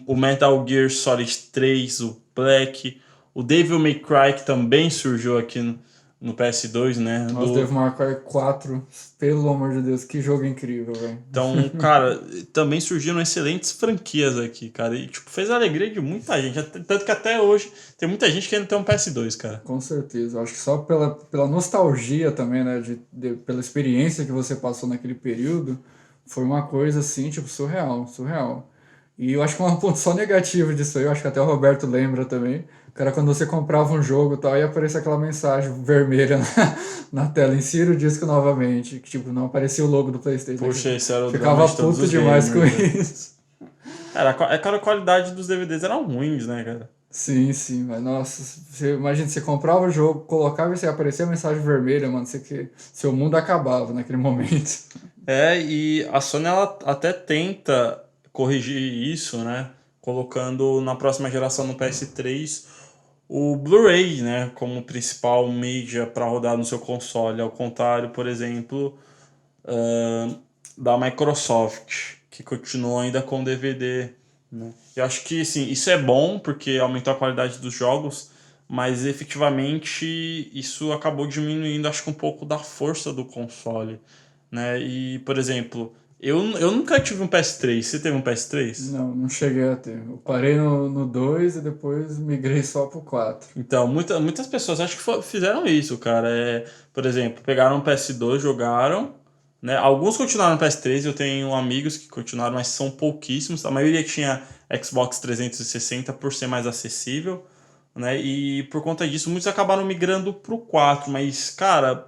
o Metal Gear Solid 3, o Black, o Devil May Cry, que também surgiu aqui no PS2, né? Nossa, Devil May Cry 4, pelo amor de Deus, que jogo incrível, velho. Então, cara, também surgiram excelentes franquias aqui, cara. E, tipo, fez a alegria de muita gente. Tanto que até hoje tem muita gente que ainda tem um PS2, cara. Com certeza. Eu acho que só pela nostalgia também, né? Pela experiência que você passou naquele período, foi uma coisa, assim, tipo, surreal. E eu acho que um ponto só negativo disso aí, eu acho que até o Roberto lembra também, que era quando você comprava um jogo e tal, e aparecia aquela mensagem vermelha na tela, insira o disco novamente, que tipo, não aparecia o logo do PlayStation. Poxa, esse era o Ficava drama de todos puto os demais gamers, com né? isso. Aquela qualidade dos DVDs eram ruins, né, cara? Sim, mas nossa, imagina, você comprava o jogo, colocava e você aparecia a mensagem vermelha, mano, seu mundo acabava naquele momento. E a Sony ela até tenta corrigir isso, né? Colocando na próxima geração no PS3 o Blu-ray, né, como principal mídia para rodar no seu console, ao contrário, por exemplo, da Microsoft, que continua ainda com DVD, né? Eu acho que sim, isso é bom porque aumentou a qualidade dos jogos, mas efetivamente isso acabou diminuindo, acho que um pouco da força do console, né? E, por exemplo, eu nunca tive um PS3. Você teve um PS3? Não cheguei a ter. Eu parei no 2 e depois migrei só pro 4. Então, muitas pessoas acho que fizeram isso, cara. Por exemplo, pegaram um PS2, jogaram, né? Alguns continuaram no PS3, eu tenho amigos que continuaram, mas são pouquíssimos. A maioria tinha Xbox 360 por ser mais acessível, né? E por conta disso, muitos acabaram migrando pro 4. Mas, cara,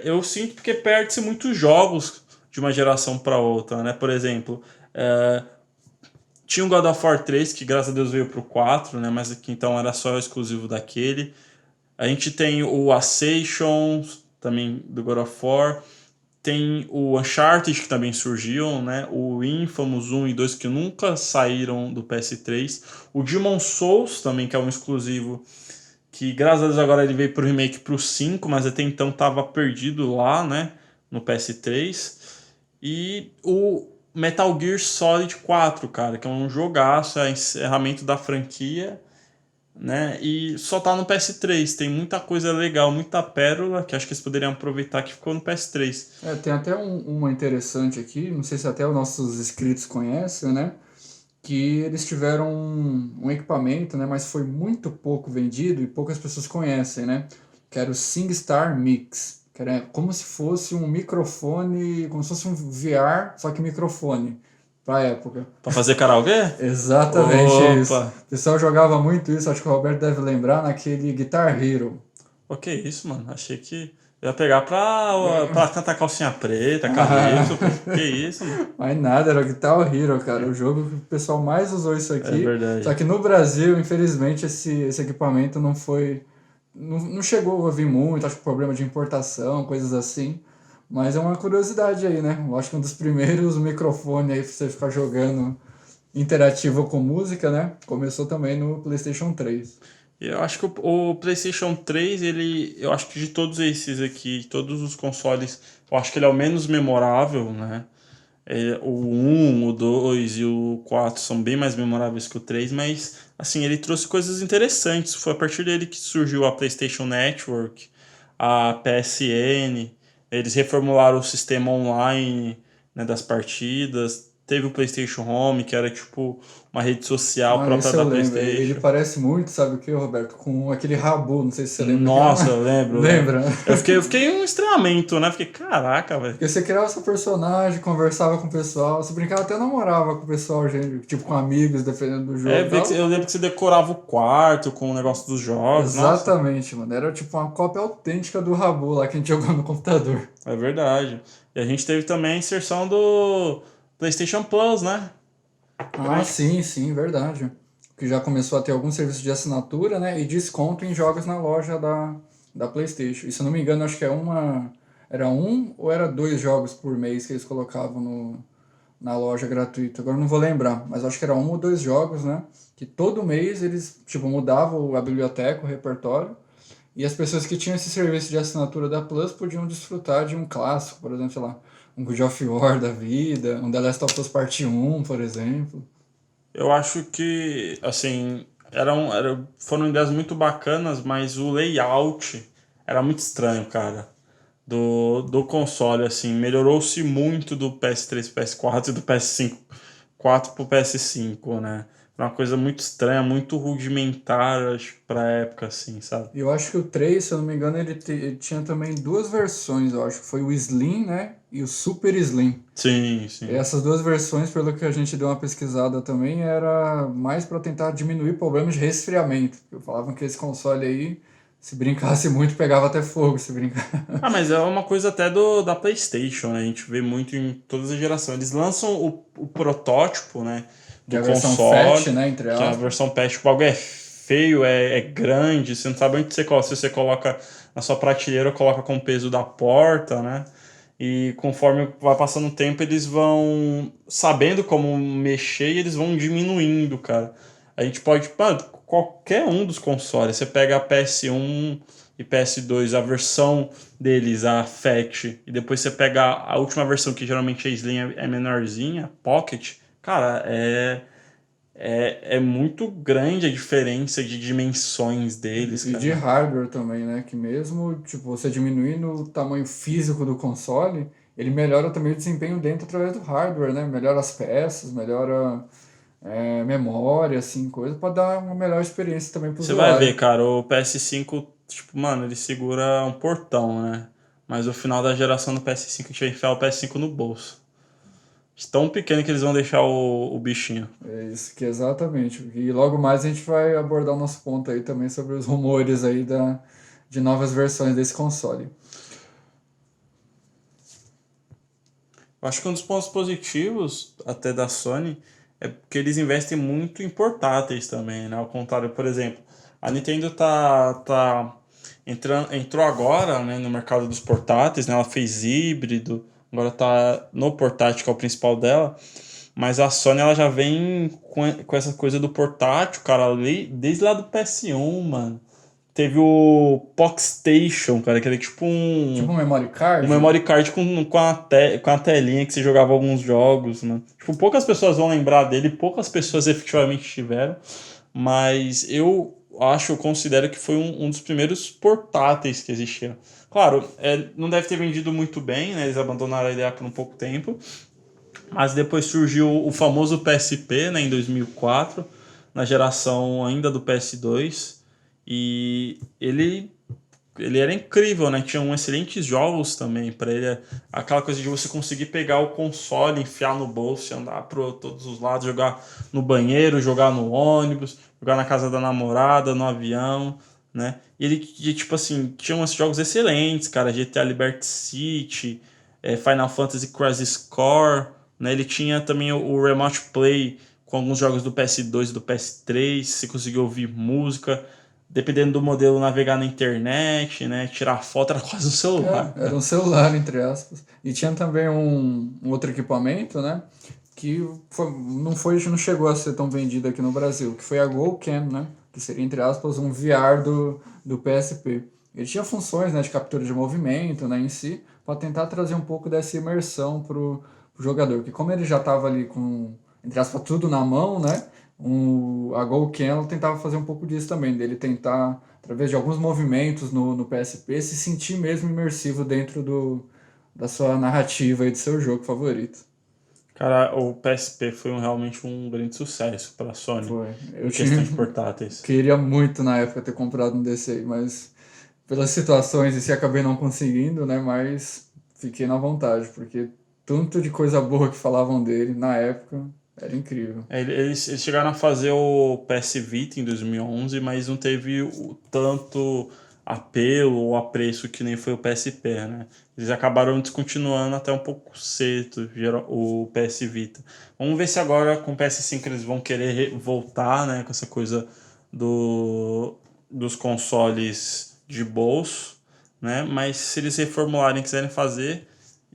eu sinto porque perde-se muitos jogos de uma geração para outra, né? Por exemplo, tinha o God of War 3, que graças a Deus veio pro 4, né? Mas que então era só exclusivo daquele. A gente tem o Ascension, também do God of War. Tem o Uncharted, que também surgiu, né? O Infamous 1 e 2, que nunca saíram do PS3. O Demon's Souls também, que é um exclusivo, que graças a Deus agora ele veio pro remake pro 5, mas até então tava perdido lá, né? No PS3. E o Metal Gear Solid 4, cara, que é um jogaço, é encerramento da franquia, né? E só tá no PS3. Tem muita coisa legal, muita pérola que acho que eles poderiam aproveitar que ficou no PS3. Tem até uma interessante aqui, não sei se até os nossos inscritos conhecem, né? Que eles tiveram um equipamento, né? Mas foi muito pouco vendido e poucas pessoas conhecem, né? Que era o SingStar Mix. Que era como se fosse um microfone, como se fosse um VR, só que microfone, pra época. Pra fazer karaokê? Exatamente. Opa. Isso. O pessoal jogava muito isso, acho que o Roberto deve lembrar, naquele Guitar Hero. O que é isso, mano? Achei que eu ia pegar pra cantar calcinha preta, calypso. Que isso, mano? Mas nada, era o Guitar Hero, cara. O jogo que o pessoal mais usou isso aqui. É verdade. Só que no Brasil, infelizmente, esse equipamento não chegou a vir muito, acho que problema de importação, coisas assim. Mas é uma curiosidade aí, né? Eu acho que um dos primeiros microfones aí pra você ficar jogando interativo com música, né? Começou também no PlayStation 3. Eu acho que o PlayStation 3, eu acho que de todos esses aqui, todos os consoles, eu acho que ele é o menos memorável, né? O 1, o 2 e o 4 são bem mais memoráveis que o 3, mas assim, ele trouxe coisas interessantes. Foi a partir dele que surgiu a PlayStation Network, a PSN, eles reformularam o sistema online, né, das partidas. Teve o PlayStation Home, que era tipo uma rede social própria da PlayStation. Ele parece muito, sabe o que, Roberto? Com aquele Rabu, não sei se você lembra. Nossa, eu lembro. Lembra? Eu fiquei um estranhamento, né? Fiquei, caraca, velho. Porque você criava seu personagem, conversava com o pessoal, você brincava, até namorava com o pessoal, gente, tipo com amigos, dependendo do jogo. Eu lembro que você decorava o quarto com o negócio dos jogos. Exatamente, mano. Era tipo uma cópia autêntica do Rabu lá que a gente jogou no computador. É verdade. E a gente teve também a inserção do PlayStation Plus, né? Sim, verdade. Que já começou a ter algum serviço de assinatura, né? E desconto em jogos na loja da PlayStation. E se eu não me engano, acho que era um ou era 2 jogos por mês que eles colocavam na loja gratuita. Agora eu não vou lembrar, mas acho que era 1 ou 2 jogos, né? Que todo mês eles, tipo, mudavam a biblioteca, o repertório. E as pessoas que tinham esse serviço de assinatura da Plus podiam desfrutar de um clássico, por exemplo, sei lá, um God of War da vida, um The Last of Us Part 1, por exemplo. Eu acho que, assim, foram ideias muito bacanas, mas o layout era muito estranho, cara, do console, assim. Melhorou-se muito do PS3 pro PS4 e do PS5 4 pro PS5, né? Era uma coisa muito estranha, muito rudimentar, acho, pra época, assim, sabe? E eu acho que o 3, se eu não me engano, ele tinha também duas versões, eu acho que foi o Slim, né? E o Super Slim. Sim, E sim. essas duas versões, pelo que a gente deu uma pesquisada também, era mais para tentar diminuir problemas de resfriamento. Porque falavam que esse console aí, se brincasse muito, pegava até fogo, se brincar. Ah, mas é uma coisa até da PlayStation, né? A gente vê muito em todas as gerações. Eles lançam o protótipo, né? Que Do é a versão console, fat, né, entre que é a aspas. versão patch. O bagulho é feio, é grande, você não sabe onde você coloca. Se você coloca na sua prateleira, coloca com o peso da porta, né? E conforme vai passando o tempo, eles vão sabendo como mexer e eles vão diminuindo, cara. A gente pode, mano, qualquer um dos consoles, você pega a PS1 e PS2, a versão deles, a Fat, e depois você pega a última versão, que geralmente a Slim é menorzinha, Pocket, cara, é muito grande a diferença de dimensões deles, E de cara. hardware também, né? Que mesmo, tipo, você diminuindo o tamanho físico do console, ele melhora também o desempenho dentro através do hardware, né? Melhora as peças, melhora memória, assim, coisa, para dar uma melhor experiência também pro Você vai ver, usuário. cara, o PS5, tipo, mano, ele segura um portão, né? Mas o final da geração do PS5 a gente vai enfiar o PS5 no bolso. De tão pequeno que eles vão deixar o bichinho. É isso que exatamente. E logo mais a gente vai abordar o nosso ponto aí também sobre os rumores aí de novas versões desse console. Eu acho que um dos pontos positivos até da Sony é porque eles investem muito em portáteis também, né? Ao contrário, por exemplo, a Nintendo entrou agora, né, no mercado dos portáteis, né? Ela fez híbrido, agora tá no portátil, que é o principal dela. Mas a Sony ela já vem com essa coisa do portátil, cara, desde lá do PS1, mano. Teve o Pockstation, cara, que era tipo Tipo um memory um card, memory card com a telinha que você jogava alguns jogos, mano. Tipo, poucas pessoas vão lembrar dele, poucas pessoas efetivamente tiveram, mas eu considero que foi um dos primeiros portáteis que existiram. Claro, não deve ter vendido muito bem, né? Eles abandonaram a ideia por um pouco tempo, mas depois surgiu o famoso PSP, né, em 2004, na geração ainda do PS2, e ele era incrível, né? Tinha excelentes jogos também para ele. Aquela coisa de você conseguir pegar o console, enfiar no bolso, e andar por todos os lados, jogar no banheiro, jogar no ônibus, jogar na casa da namorada, no avião, né? Tipo assim, tinha uns jogos excelentes, cara. GTA Liberty City, Final Fantasy Crisis Core, né? Ele tinha também o Remote Play com alguns jogos do PS2 e do PS3, você conseguia ouvir música. Dependendo do modelo, navegar na internet, né? Tirar foto, era quase um celular. era um celular, entre aspas. E tinha também um outro equipamento, né? Que não chegou a ser tão vendido aqui no Brasil, que foi a GoCam, né? Que seria, entre aspas, um VR do PSP. Ele tinha funções, né, de captura de movimento, né, em si, para tentar trazer um pouco dessa imersão pro jogador. Porque como ele já estava ali com, entre aspas, tudo na mão, né? A GoCam tentava fazer um pouco disso também, dele tentar, através de alguns movimentos no PSP, se sentir mesmo imersivo dentro da sua narrativa e do seu jogo favorito. Cara, o PSP foi realmente um grande sucesso para a Sony. Foi. Em questão de portáteis. Queria muito na época ter comprado um desse aí, mas pelas situações e acabei não conseguindo, né? Mas fiquei na vontade, porque tanto de coisa boa que falavam dele na época. Era incrível. Eles chegaram a fazer o PS Vita em 2011, mas não teve tanto apelo ou apreço que nem foi o PSP, né? Eles acabaram descontinuando até um pouco cedo o PS Vita. Vamos ver se agora com o PS5 eles vão querer voltar, né? Com essa coisa dos consoles de bolso, né? Mas se eles reformularem e quiserem fazer,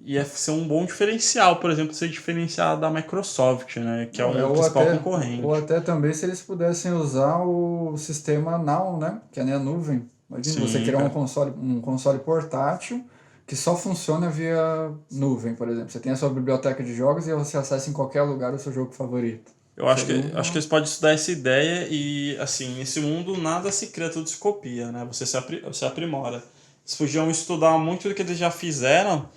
ia ser um bom diferencial, por exemplo, ser diferenciado da Microsoft, né? Que é o principal concorrente. Ou até também se eles pudessem usar o sistema Now, né? Que é a nuvem. Imagina você criar um console portátil que só funciona via nuvem, por exemplo. Você tem a sua biblioteca de jogos e você acessa em qualquer lugar o seu jogo favorito. Eu acho que eles podem estudar essa ideia e, assim, nesse mundo nada se cria, tudo se copia, né? Você se aprimora. Eles podiam estudar muito do que eles já fizeram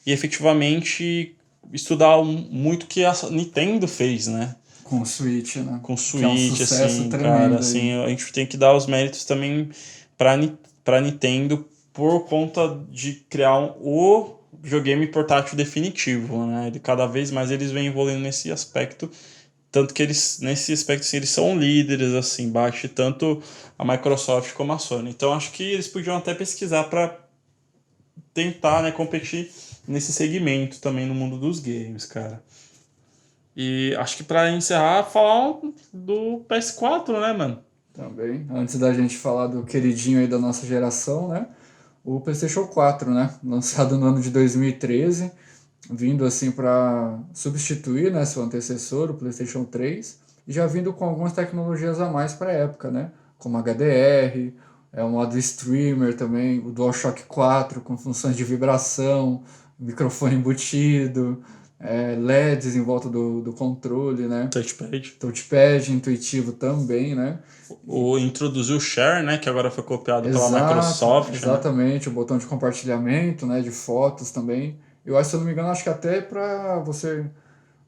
e efetivamente estudar muito o que a Nintendo fez, né? Com o Switch, né? Com o Que é um Switch, sucesso assim, tremendo cara, aí. assim, a gente tem que dar os méritos também pra Nintendo por conta de criar o videogame portátil definitivo, né? Cada vez mais eles vêm evoluindo nesse aspecto, tanto que eles, nesse aspecto, assim, eles são líderes, assim, bate tanto a Microsoft como a Sony. Então, acho que eles podiam até pesquisar para tentar, né, competir nesse segmento também no mundo dos games, cara. E acho que para encerrar, falar do PS4, né, mano? Também. Antes da gente falar do queridinho aí da nossa geração, né? O PlayStation 4, né? Lançado no ano de 2013, vindo assim para substituir, né, seu antecessor, o PlayStation 3, e já vindo com algumas tecnologias a mais para a época, né? Como HDR, o modo streamer também, o DualShock 4 com funções de vibração, microfone embutido, LEDs em volta do controle, né? Touchpad intuitivo também, né? Introduziu o Share, né? Que agora foi copiado pela Microsoft. Exatamente, né? O botão de compartilhamento, né? De fotos também. Eu acho, se eu não me engano, acho que até para você...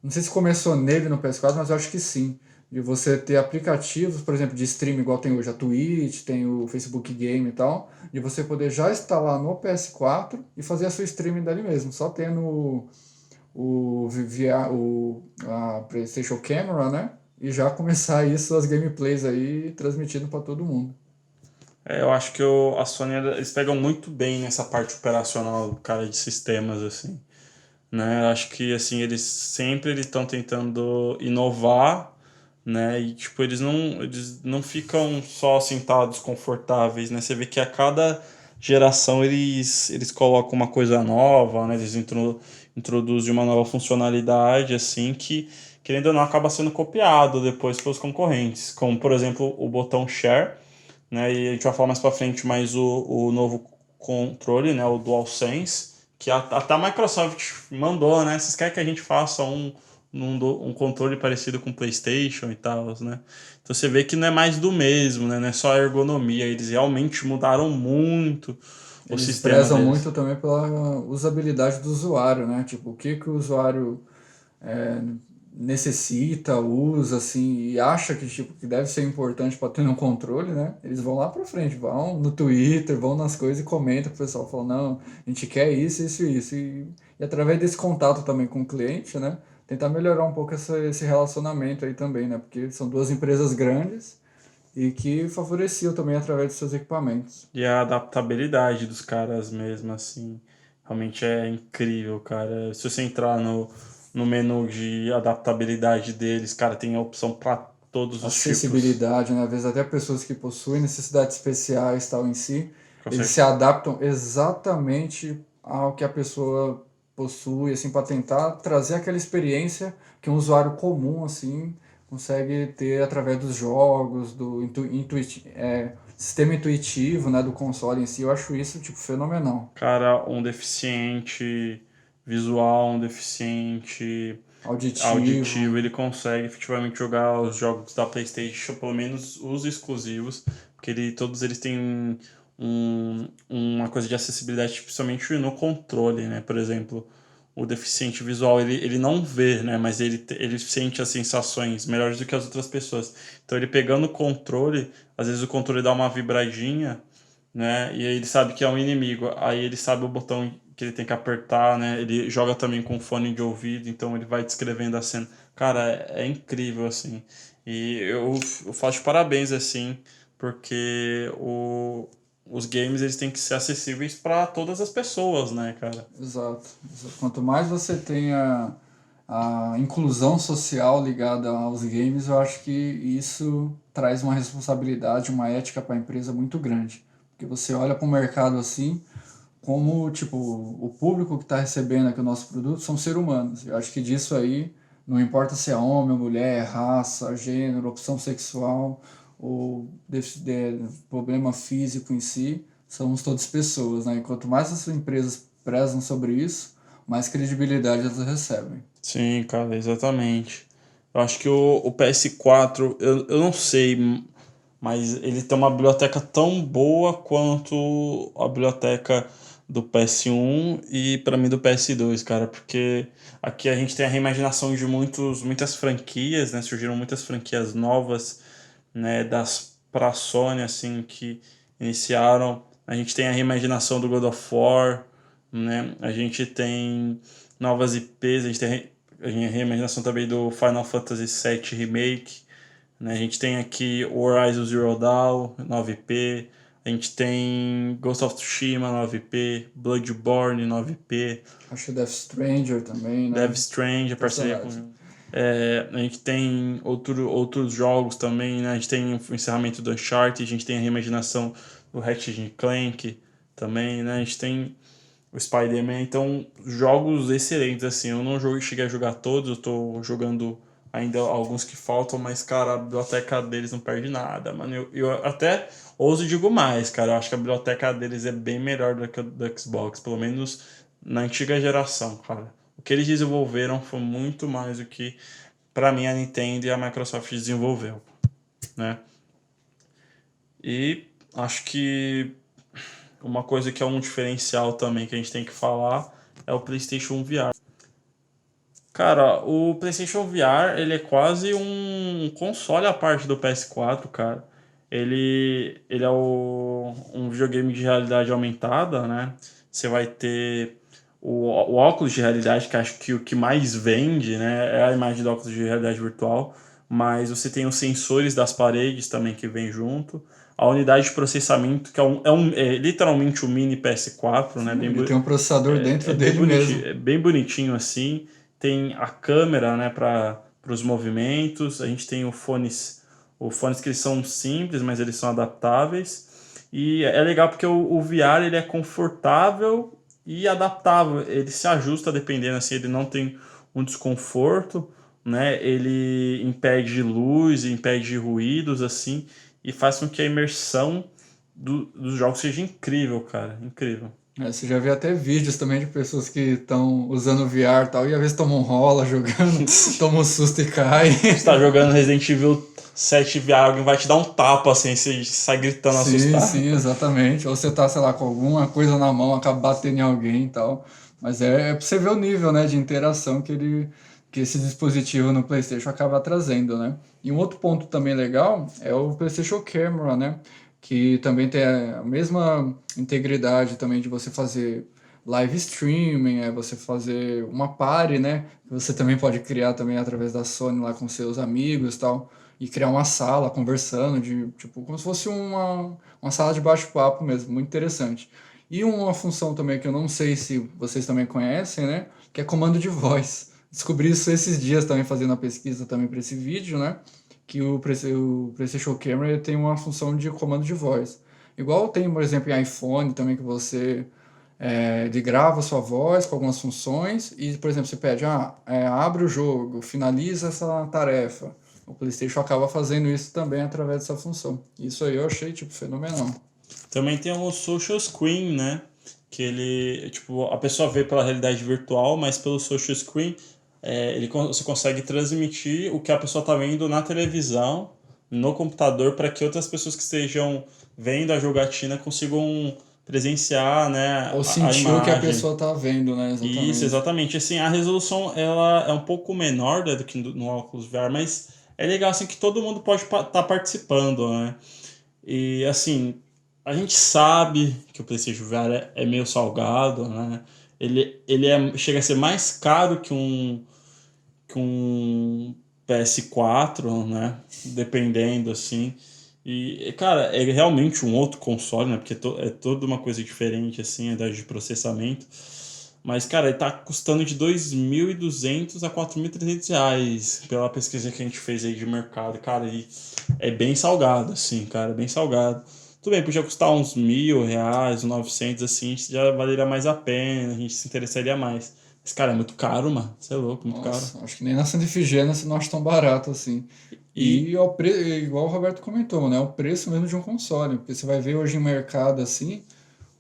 Não sei se começou nele no PS4, mas eu acho que sim. De você ter aplicativos, por exemplo, de streaming, igual tem hoje a Twitch, tem o Facebook Game e tal, de você poder já instalar no PS4 e fazer a sua streaming dali mesmo, só tendo a PlayStation Camera, né? E já começar isso, as gameplays aí, transmitindo para todo mundo. Eu acho que a Sony, eles pegam muito bem nessa parte operacional, cara, de sistemas, assim, né? Eu acho que, assim, eles sempre estão tentando inovar, né? E, tipo, eles não ficam só sentados confortáveis, né? Você vê que a cada geração eles colocam uma coisa nova, né? Eles introduzem uma nova funcionalidade, assim, que, querendo ou não, acaba sendo copiado depois pelos concorrentes, como, por exemplo, o botão Share, né? E a gente vai falar mais pra frente, mas o novo controle, né? O DualSense, que até a Microsoft mandou, né? Vocês querem que a gente faça um controle parecido com o PlayStation e tal, né? Então você vê que não é mais do mesmo, né? Não é só a ergonomia, eles realmente mudaram muito o sistema prezam deles. muito também pela usabilidade do usuário, né? Tipo, o que o usuário necessita, usa, assim, e acha que, tipo, que deve ser importante para ter um controle, né? Eles vão lá pra frente, vão no Twitter, vão nas coisas e comentam pro pessoal, falam, não, a gente quer isso, isso e isso. E através desse contato também com o cliente, né? Tentar melhorar um pouco esse relacionamento aí também, né? Porque são duas empresas grandes e que favoreciam também através dos seus equipamentos. E a adaptabilidade dos caras mesmo, assim, realmente é incrível, cara. Se você entrar no menu de adaptabilidade deles, cara, tem a opção para todos os tipos. Acessibilidade, né? Às vezes até pessoas que possuem necessidades especiais tal em si, Consegue. eles se adaptam exatamente ao que a pessoa possui, assim, para tentar trazer aquela experiência que um usuário comum, assim, consegue ter através dos jogos, do sistema intuitivo, né, do console em si. Eu acho isso, tipo, fenomenal. Cara, um deficiente visual, um deficiente auditivo, ele consegue efetivamente jogar os jogos da PlayStation, pelo menos os exclusivos, porque todos eles têm uma coisa de acessibilidade, principalmente no controle, né? Por exemplo, o deficiente visual, ele não vê, né? Mas ele sente as sensações melhores do que as outras pessoas. Então, ele pegando o controle, às vezes o controle dá uma vibradinha, né? E aí ele sabe que é um inimigo. Aí ele sabe o botão que ele tem que apertar, né? Ele joga também com fone de ouvido, então ele vai descrevendo a cena. Cara, é incrível, assim. E eu faço de parabéns, assim, porque os games, eles têm que ser acessíveis para todas as pessoas, né, cara? Exato. Quanto mais você tenha a inclusão social ligada aos games, eu acho que isso traz uma responsabilidade, uma ética para a empresa muito grande. Porque você olha para o mercado assim, como, tipo, o público que está recebendo aqui o nosso produto são seres humanos. Eu acho que disso aí, não importa se é homem, mulher, raça, gênero, opção sexual, ou problema físico em si, somos todas pessoas, né? E quanto mais as empresas prezam sobre isso, mais credibilidade elas recebem. Sim, cara, exatamente. Eu acho que o PS4, eu não sei, mas ele tem uma biblioteca tão boa quanto a biblioteca do PS1 e pra mim do PS2, cara, porque aqui a gente tem a reimaginação de muitas franquias, né? Surgiram muitas franquias novas, né, pra Sony, assim, que iniciaram. A gente tem a reimaginação do God of War, né? A gente tem novas IPs, a gente tem a reimaginação também do Final Fantasy VII Remake, né? A gente tem aqui o Horizon Zero Dawn, 9P, a gente tem Ghost of Tsushima, 9P, Bloodborne, 9P, Acho que Death Stranger também, né? Death Strange, a parceria com... a gente tem outros jogos também, né? A gente tem o encerramento do Uncharted, a gente tem a reimaginação do Ratchet & Clank também, né? A gente tem o Spider-Man, então jogos excelentes, assim. Eu não cheguei a jogar todos, eu tô jogando ainda alguns que faltam, mas, cara, a biblioteca deles não perde nada, mano. Eu até ouso e digo mais, cara, eu acho que a biblioteca deles é bem melhor do que a do Xbox, pelo menos na antiga geração, cara. O que eles desenvolveram foi muito mais do que, pra mim, a Nintendo e a Microsoft desenvolveu, né? E acho que uma coisa que é um diferencial também que a gente tem que falar é o PlayStation VR. Cara, o PlayStation VR, ele é quase um console à parte do PS4, cara. Ele é um videogame de realidade aumentada, né? Você vai ter o óculos de realidade, que acho que o que mais vende, né, é a imagem do óculos de realidade virtual, mas você tem os sensores das paredes também que vem junto, a unidade de processamento, que é literalmente um mini PS4, né? Ele tem um processador dentro dele mesmo. É bem bonitinho assim, tem a câmera, né, para os movimentos, a gente tem os fones que eles são simples, mas eles são adaptáveis, e é legal porque o VR ele é confortável e adaptável, ele se ajusta dependendo, assim, ele não tem um desconforto, né? Ele impede luz, impede ruídos, assim, e faz com que a imersão dos jogos seja incrível, cara, incrível. Você já viu até vídeos também de pessoas que estão usando VR e tal, e às vezes tomam rola jogando, tomam um susto e cai. Você tá jogando Resident Evil 7 VR, alguém vai te dar um tapa, assim, você sai gritando assustado. Sim, exatamente. Ou você tá, sei lá, com alguma coisa na mão, acaba batendo em alguém e tal. Mas é pra você ver o nível, né, de interação que esse dispositivo no PlayStation acaba trazendo, né? E um outro ponto também legal é o PlayStation Camera, né? Que também tem a mesma integridade também de você fazer live streaming, você fazer uma party, né? Que você também pode criar também através da Sony lá com seus amigos e tal. E criar uma sala conversando, tipo, como se fosse uma sala de bate-papo mesmo, muito interessante. E uma função também que eu não sei se vocês também conhecem, né? Que é comando de voz. Descobri isso esses dias também fazendo a pesquisa também para esse vídeo, né? Que o PlayStation Camera tem uma função de comando de voz. Igual tem, por exemplo, em iPhone também, que você ele grava a sua voz com algumas funções e, por exemplo, você pede, abre o jogo, finaliza essa tarefa. O PlayStation acaba fazendo isso também através dessa função. Isso aí eu achei, tipo, fenomenal. Também tem o social screen, né? Que ele, tipo, a pessoa vê pela realidade virtual, mas pelo social screen você consegue transmitir o que a pessoa está vendo na televisão, no computador, para que outras pessoas que estejam vendo a jogatina consigam presenciar, né, ou sentir o que a pessoa está vendo, né? Exatamente. Isso, exatamente. Assim, a resolução ela é um pouco menor, né, do que no óculos VR, mas é legal assim, que todo mundo pode estar participando, né? E assim, a gente sabe que o PlayStation VR é meio salgado, né? Ele chega a ser mais caro que um PS4, né? Dependendo, assim. E, cara, é realmente um outro console, né? Porque é toda uma coisa diferente, assim, a idade de processamento. Mas, cara, ele tá custando de R$2.200 a R$4.300 pela pesquisa que a gente fez aí de mercado. Cara, e é bem salgado, assim, cara, bem salgado. Tudo bem, podia custar uns R$1.000, 900, assim, já valeria mais a pena, a gente se interessaria mais. Mas, cara, é muito caro, mano. Você é louco, muito caro. Acho que nem na Santa Efigênia você não acha tão barato assim. E igual o Roberto comentou, né? O preço mesmo de um console. Porque você vai ver hoje em mercado, assim,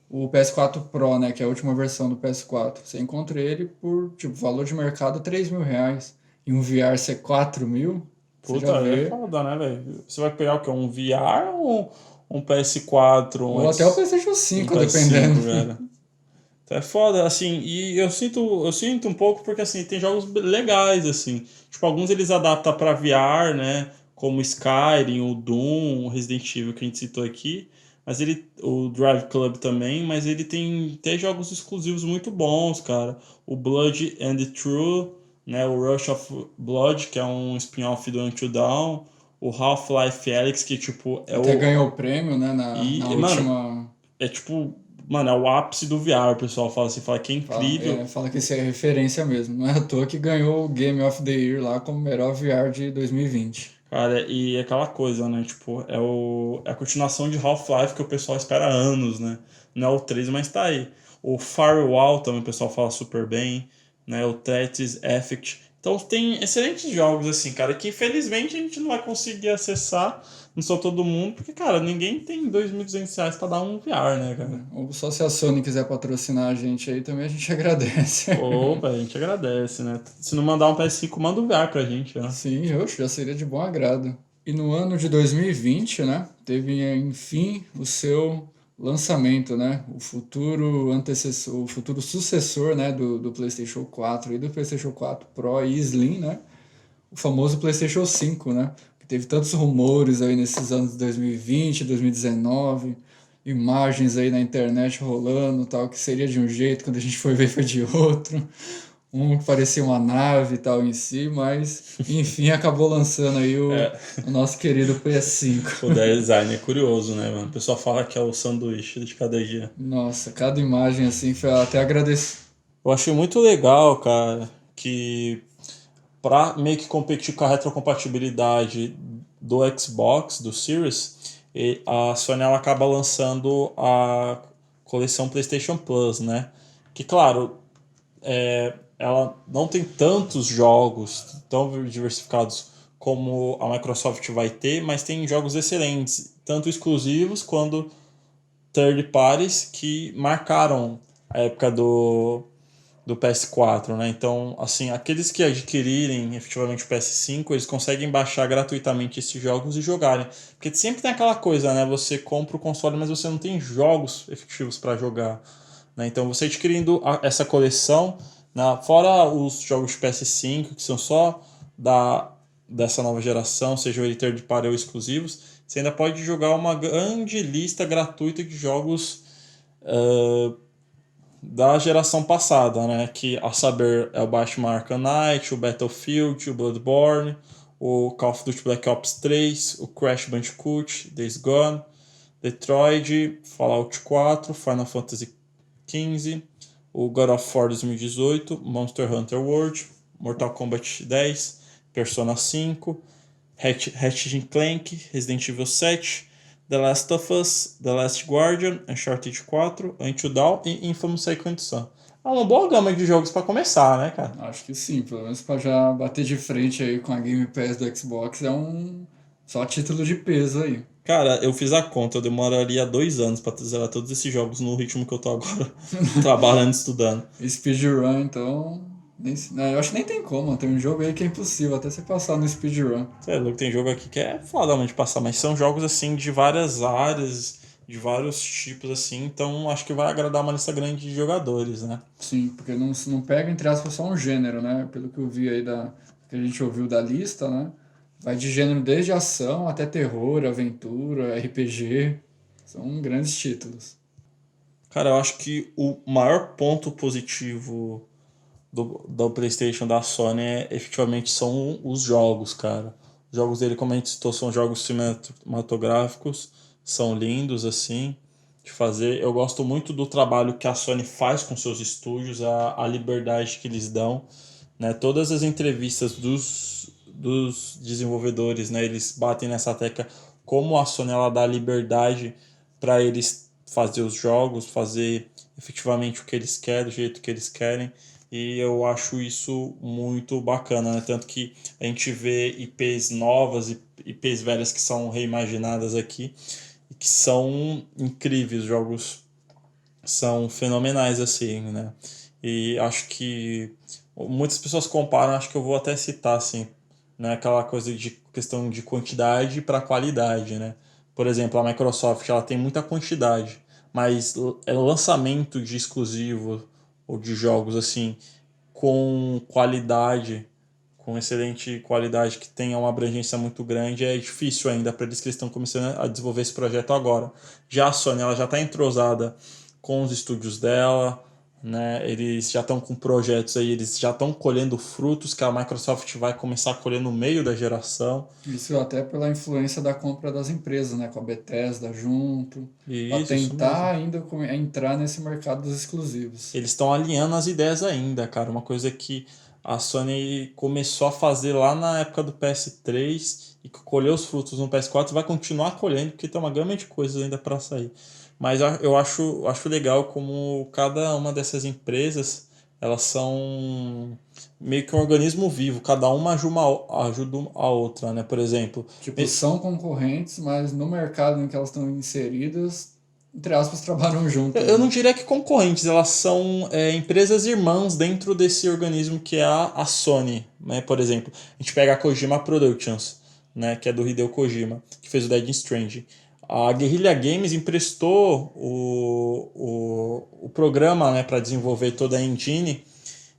o PS4 Pro, né? Que é a última versão do PS4. Você encontra ele por, tipo, valor de mercado R$3.000. e um VR ser 4 mil, você já Puta, é vê. foda, né, velho? Você vai pegar o quê? Um VR ou um PS4? Ou até o PlayStation 5, dependendo. velho? Então é foda, assim, e eu sinto um pouco porque, assim, tem jogos legais, assim. Tipo, alguns eles adaptam pra VR, né? Como Skyrim, o Doom, o Resident Evil que a gente citou aqui. Mas o Drive Club também, mas ele tem até jogos exclusivos muito bons, cara. O Blood and the True, né? O Rush of Blood, que é um spin-off do Until Dawn. O Half-Life Alyx, que, tipo, é Até o... ganhou o prêmio, né, na mano, última... é tipo... Mano, é o ápice do VR, o pessoal fala assim, fala que é incrível. Fala que isso é referência mesmo. Não é à toa que ganhou o Game of the Year lá como melhor VR de 2020. Cara, e é aquela coisa, né? Tipo, é a continuação de Half-Life que o pessoal espera há anos, né? Não é o 3, mas tá aí. O Firewall também o pessoal fala super bem, né? O Tetris Effect. Então tem excelentes jogos, assim, cara, que infelizmente a gente não vai conseguir acessar, não só todo mundo, porque, cara, ninguém tem R$ 2.200 pra dar um VR, né, cara? Ou só se a Sony quiser patrocinar a gente aí também, a gente agradece. Opa, a gente agradece, né? Se não mandar um PS5, manda um VR pra gente, né? Sim, oxe, já seria de bom agrado. E no ano de 2020, né, teve, enfim, o seu lançamento, né? O futuro antecessor, o futuro sucessor, né, do PlayStation 4 e do PlayStation 4 Pro e Slim, né? O famoso PlayStation 5, né? Que teve tantos rumores aí nesses anos de 2020, 2019, imagens aí na internet rolando, tal, que seria de um jeito, quando a gente foi ver foi de outro. Um que parecia uma nave e tal em si, mas enfim acabou lançando aí o nosso querido PS5. O design é curioso, né, mano? O pessoal fala que é o sanduíche de cada dia. Nossa, cada imagem assim foi até agradecer. Eu achei muito legal, cara, que pra meio que competir com a retrocompatibilidade do Xbox, do Series, a Sony ela acaba lançando a coleção PlayStation Plus, né? Que, claro, ela não tem tantos jogos tão diversificados como a Microsoft vai ter, mas tem jogos excelentes, tanto exclusivos quanto third parties que marcaram a época do PS4, né? Então, assim, aqueles que adquirirem efetivamente o PS5, eles conseguem baixar gratuitamente esses jogos e jogarem. Porque sempre tem aquela coisa, né? Você compra o console, mas você não tem jogos efetivos para jogar, né? Então, você adquirindo essa coleção, fora os jogos de PS5, que são só dessa nova geração, sejam ele third party ou exclusivos, você ainda pode jogar uma grande lista gratuita de jogos da geração passada, né? Que, a saber, é o Batman Arkham Knight, o Battlefield, o Bloodborne, o Call of Duty Black Ops 3, o Crash Bandicoot, Days Gone, Detroit, Fallout 4, Final Fantasy XV, o God of War 2018, Monster Hunter World, Mortal Kombat 10, Persona 5, Ratchet & Clank, Resident Evil 7, The Last of Us, The Last Guardian, Uncharted 4, Until Dawn e Infamous Second Son. É uma boa gama de jogos para começar, né, cara? Acho que sim, pelo menos para já bater de frente aí com a Game Pass do Xbox é só título de peso aí. Cara, eu fiz a conta, eu demoraria 2 anos para zerar todos esses jogos no ritmo que eu tô agora, trabalhando, estudando. Speedrun, então... eu acho que nem tem como, tem um jogo aí que é impossível até você passar no speedrun. Tem jogo aqui que é foda de passar, mas são jogos assim de várias áreas, de vários tipos assim, então acho que vai agradar uma lista grande de jogadores, né? Sim, porque não pega, entre aspas, só um gênero, né? Pelo que eu vi aí que a gente ouviu da lista, né? Vai de gênero desde ação até terror, aventura, RPG. São grandes títulos. Cara, eu acho que o maior ponto positivo do PlayStation da Sony efetivamente são os jogos, cara. Os jogos dele, como a gente citou, são jogos cinematográficos, são lindos, assim, de fazer. Eu gosto muito do trabalho que a Sony faz com seus estúdios, a liberdade que eles dão, né? Todas as entrevistas dos desenvolvedores, né? Eles batem nessa tecla como a Sony ela dá liberdade para eles fazer os jogos, fazer efetivamente o que eles querem, do jeito que eles querem. E eu acho isso muito bacana, né? Tanto que a gente vê IPs novas e IPs velhas que são reimaginadas aqui e que são incríveis, os jogos são fenomenais assim, né? E acho que muitas pessoas comparam, acho que eu vou até citar, assim, né, aquela coisa de questão de quantidade para qualidade, né? Por exemplo, a Microsoft, ela tem muita quantidade, mas lançamento de exclusivo ou de jogos, assim, com qualidade, com excelente qualidade, que tenha uma abrangência muito grande, é difícil ainda para eles que estão começando a desenvolver esse projeto agora. Já a Sony, ela já está entrosada com os estúdios dela, né? Eles já estão com projetos aí, eles já estão colhendo frutos que a Microsoft vai começar a colher no meio da geração. Isso até pela influência da compra das empresas, né? Com a Bethesda junto, para Isso tentar ainda entrar nesse mercado dos exclusivos. Eles estão alinhando as ideias ainda, cara. Uma coisa que a Sony começou a fazer lá na época do PS3 e que colheu os frutos no PS4, vai continuar colhendo, porque tem uma gama de coisas ainda para sair. Mas eu acho legal como cada uma dessas empresas, elas são meio que um organismo vivo, cada uma ajuda a outra, né? Por exemplo, Tipo, são concorrentes, mas no mercado em que elas estão inseridas, entre aspas, trabalham juntas. eu não diria que concorrentes, elas são empresas irmãs dentro desse organismo que é a Sony, né? Por exemplo, a gente pega a Kojima Productions, né? Que é do Hideo Kojima, que fez o Dead Stranding. A Guerrilla Games emprestou o programa, né, para desenvolver toda a engine,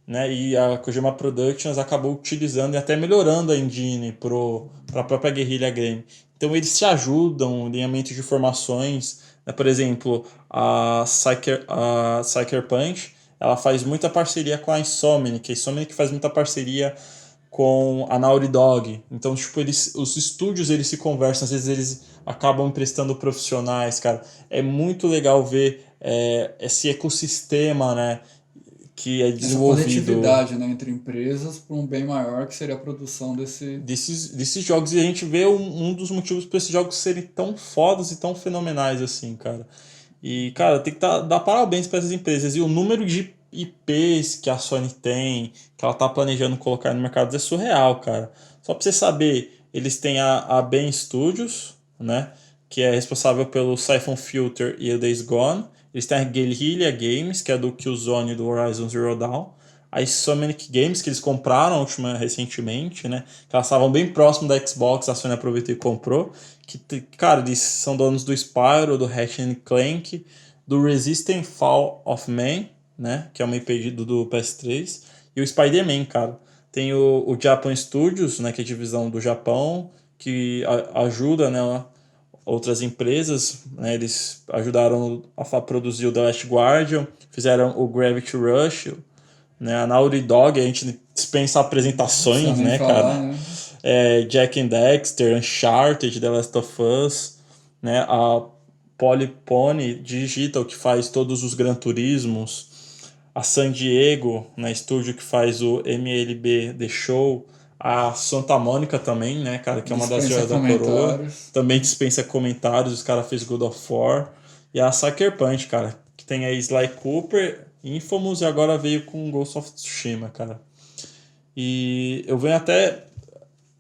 né, e a Kojima Productions acabou utilizando e até melhorando a engine para a própria Guerrilla Games. Então eles se ajudam, alinhamento de informações, né, por exemplo, a Sucker Punch, ela faz muita parceria com a Insomniac, faz muita parceria com a Naughty Dog. Então, tipo, os estúdios, eles se conversam, às vezes eles acabam emprestando profissionais, cara. É muito legal ver esse ecossistema, né, que é desenvolvido. Essa conectividade, né, entre empresas para um bem maior, que seria a produção desses jogos. E a gente vê um dos motivos para esses jogos serem tão fodas e tão fenomenais assim, cara. E, cara, tem que dar parabéns para essas empresas. E o número de IPs que a Sony tem, que ela tá planejando colocar no mercado, é surreal, cara. Só pra você saber, eles têm a Ben Studios, né, que é responsável pelo Siphon Filter e o Days Gone. Eles têm a Guerrilla Games, que é do Killzone e do Horizon Zero Dawn. A Insomniac Games, que eles compraram recentemente, né, que elas estavam bem próximo da Xbox, a Sony aproveitou e comprou. Que, cara, eles são donos do Spyro, do Ratchet & Clank, do Resistance Fall of Man, né, que é uma IP do PS3, e o Spider-Man, cara. Tem o Japan Studios, né, que é a divisão do Japão, que ajuda, né, outras empresas, né, eles ajudaram a produzir o The Last Guardian, fizeram o Gravity Rush, né, a Naughty Dog, a gente dispensa apresentações, né, falar, cara. né? Jack and Dexter, Uncharted, The Last of Us, né, a Polypony Digital, que faz todos os Gran Turismos, a San Diego, né, estúdio que faz o MLB The Show, a Santa Mônica também, né, cara, que é uma das joias da coroa, também dispensa comentários, os caras fez God of War, e a Sucker Punch, cara, que tem a Sly Cooper, Infamous, e agora veio com Ghost of Tsushima, cara. E eu venho até,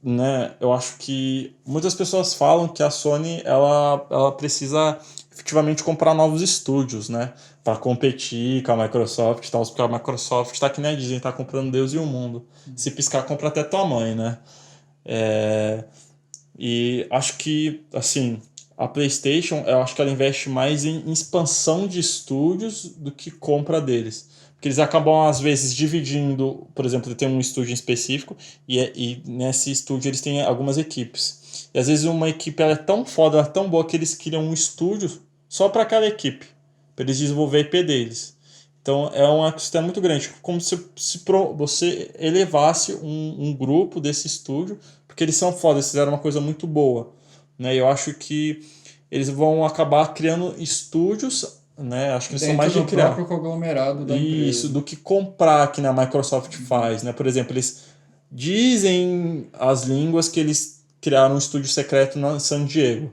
né, eu acho que muitas pessoas falam que a Sony, ela precisa efetivamente comprar novos estúdios, né, para competir com a Microsoft e tal, porque a Microsoft tá que nem a Disney, tá comprando Deus e o mundo. Se piscar, compra até tua mãe, né? E acho que, assim, a PlayStation, eu acho que ela investe mais em expansão de estúdios do que compra deles. Porque eles acabam, às vezes, dividindo, por exemplo, tem um estúdio em específico e nesse estúdio eles têm algumas equipes. E às vezes uma equipe ela é tão foda, ela é tão boa que eles criam um estúdio só para aquela equipe, para eles desenvolver a IP deles. Então é um ecossistema muito grande, como se você elevasse um grupo desse estúdio, porque eles são foda, eles fizeram uma coisa muito boa, né? Eu acho que eles vão acabar criando estúdios, né? Acho que eles são mais de criar. Próprio conglomerado da empresa. Isso, do que comprar, que a Microsoft faz, né? Por exemplo, eles dizem as línguas que eles criaram um estúdio secreto na San Diego,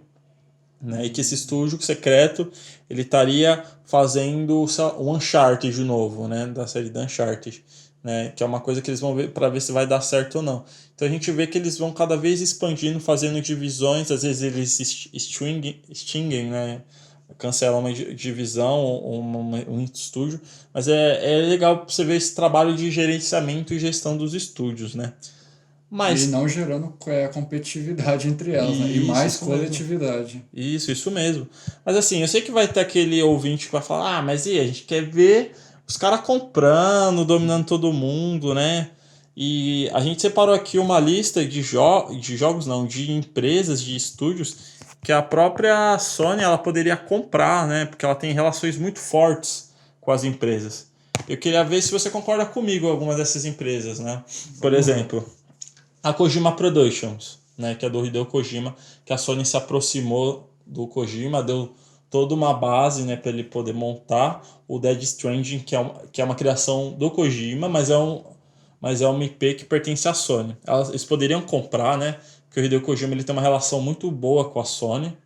né? E que esse estúdio secreto ele estaria fazendo o Uncharted de novo, né? Da série da Uncharted, né? Que é uma coisa que eles vão ver para ver se vai dar certo ou não. Então a gente vê que eles vão cada vez expandindo, fazendo divisões, às vezes eles extinguem, né? cancela uma divisão, um estúdio, mas é legal você ver esse trabalho de gerenciamento e gestão dos estúdios, né? Mas E não gerando competitividade entre elas, né? E Isso, mais isso mesmo. coletividade. Isso mesmo. Mas assim, eu sei que vai ter aquele ouvinte que vai falar, mas e a gente quer ver os caras comprando, dominando todo mundo, né? E a gente separou aqui uma lista de jogos, não, de empresas, de estúdios, que a própria Sony ela poderia comprar, né? Porque ela tem relações muito fortes com as empresas. Eu queria ver se você concorda comigo alguma dessas empresas, né? Por exemplo, a Kojima Productions, né, que é do Hideo Kojima, que a Sony se aproximou do Kojima, deu toda uma base, né, para ele poder montar o Death Stranding, que é uma criação do Kojima, mas é uma IP que pertence à Sony. Eles poderiam comprar, né, porque o Hideo Kojima ele tem uma relação muito boa com a Sony,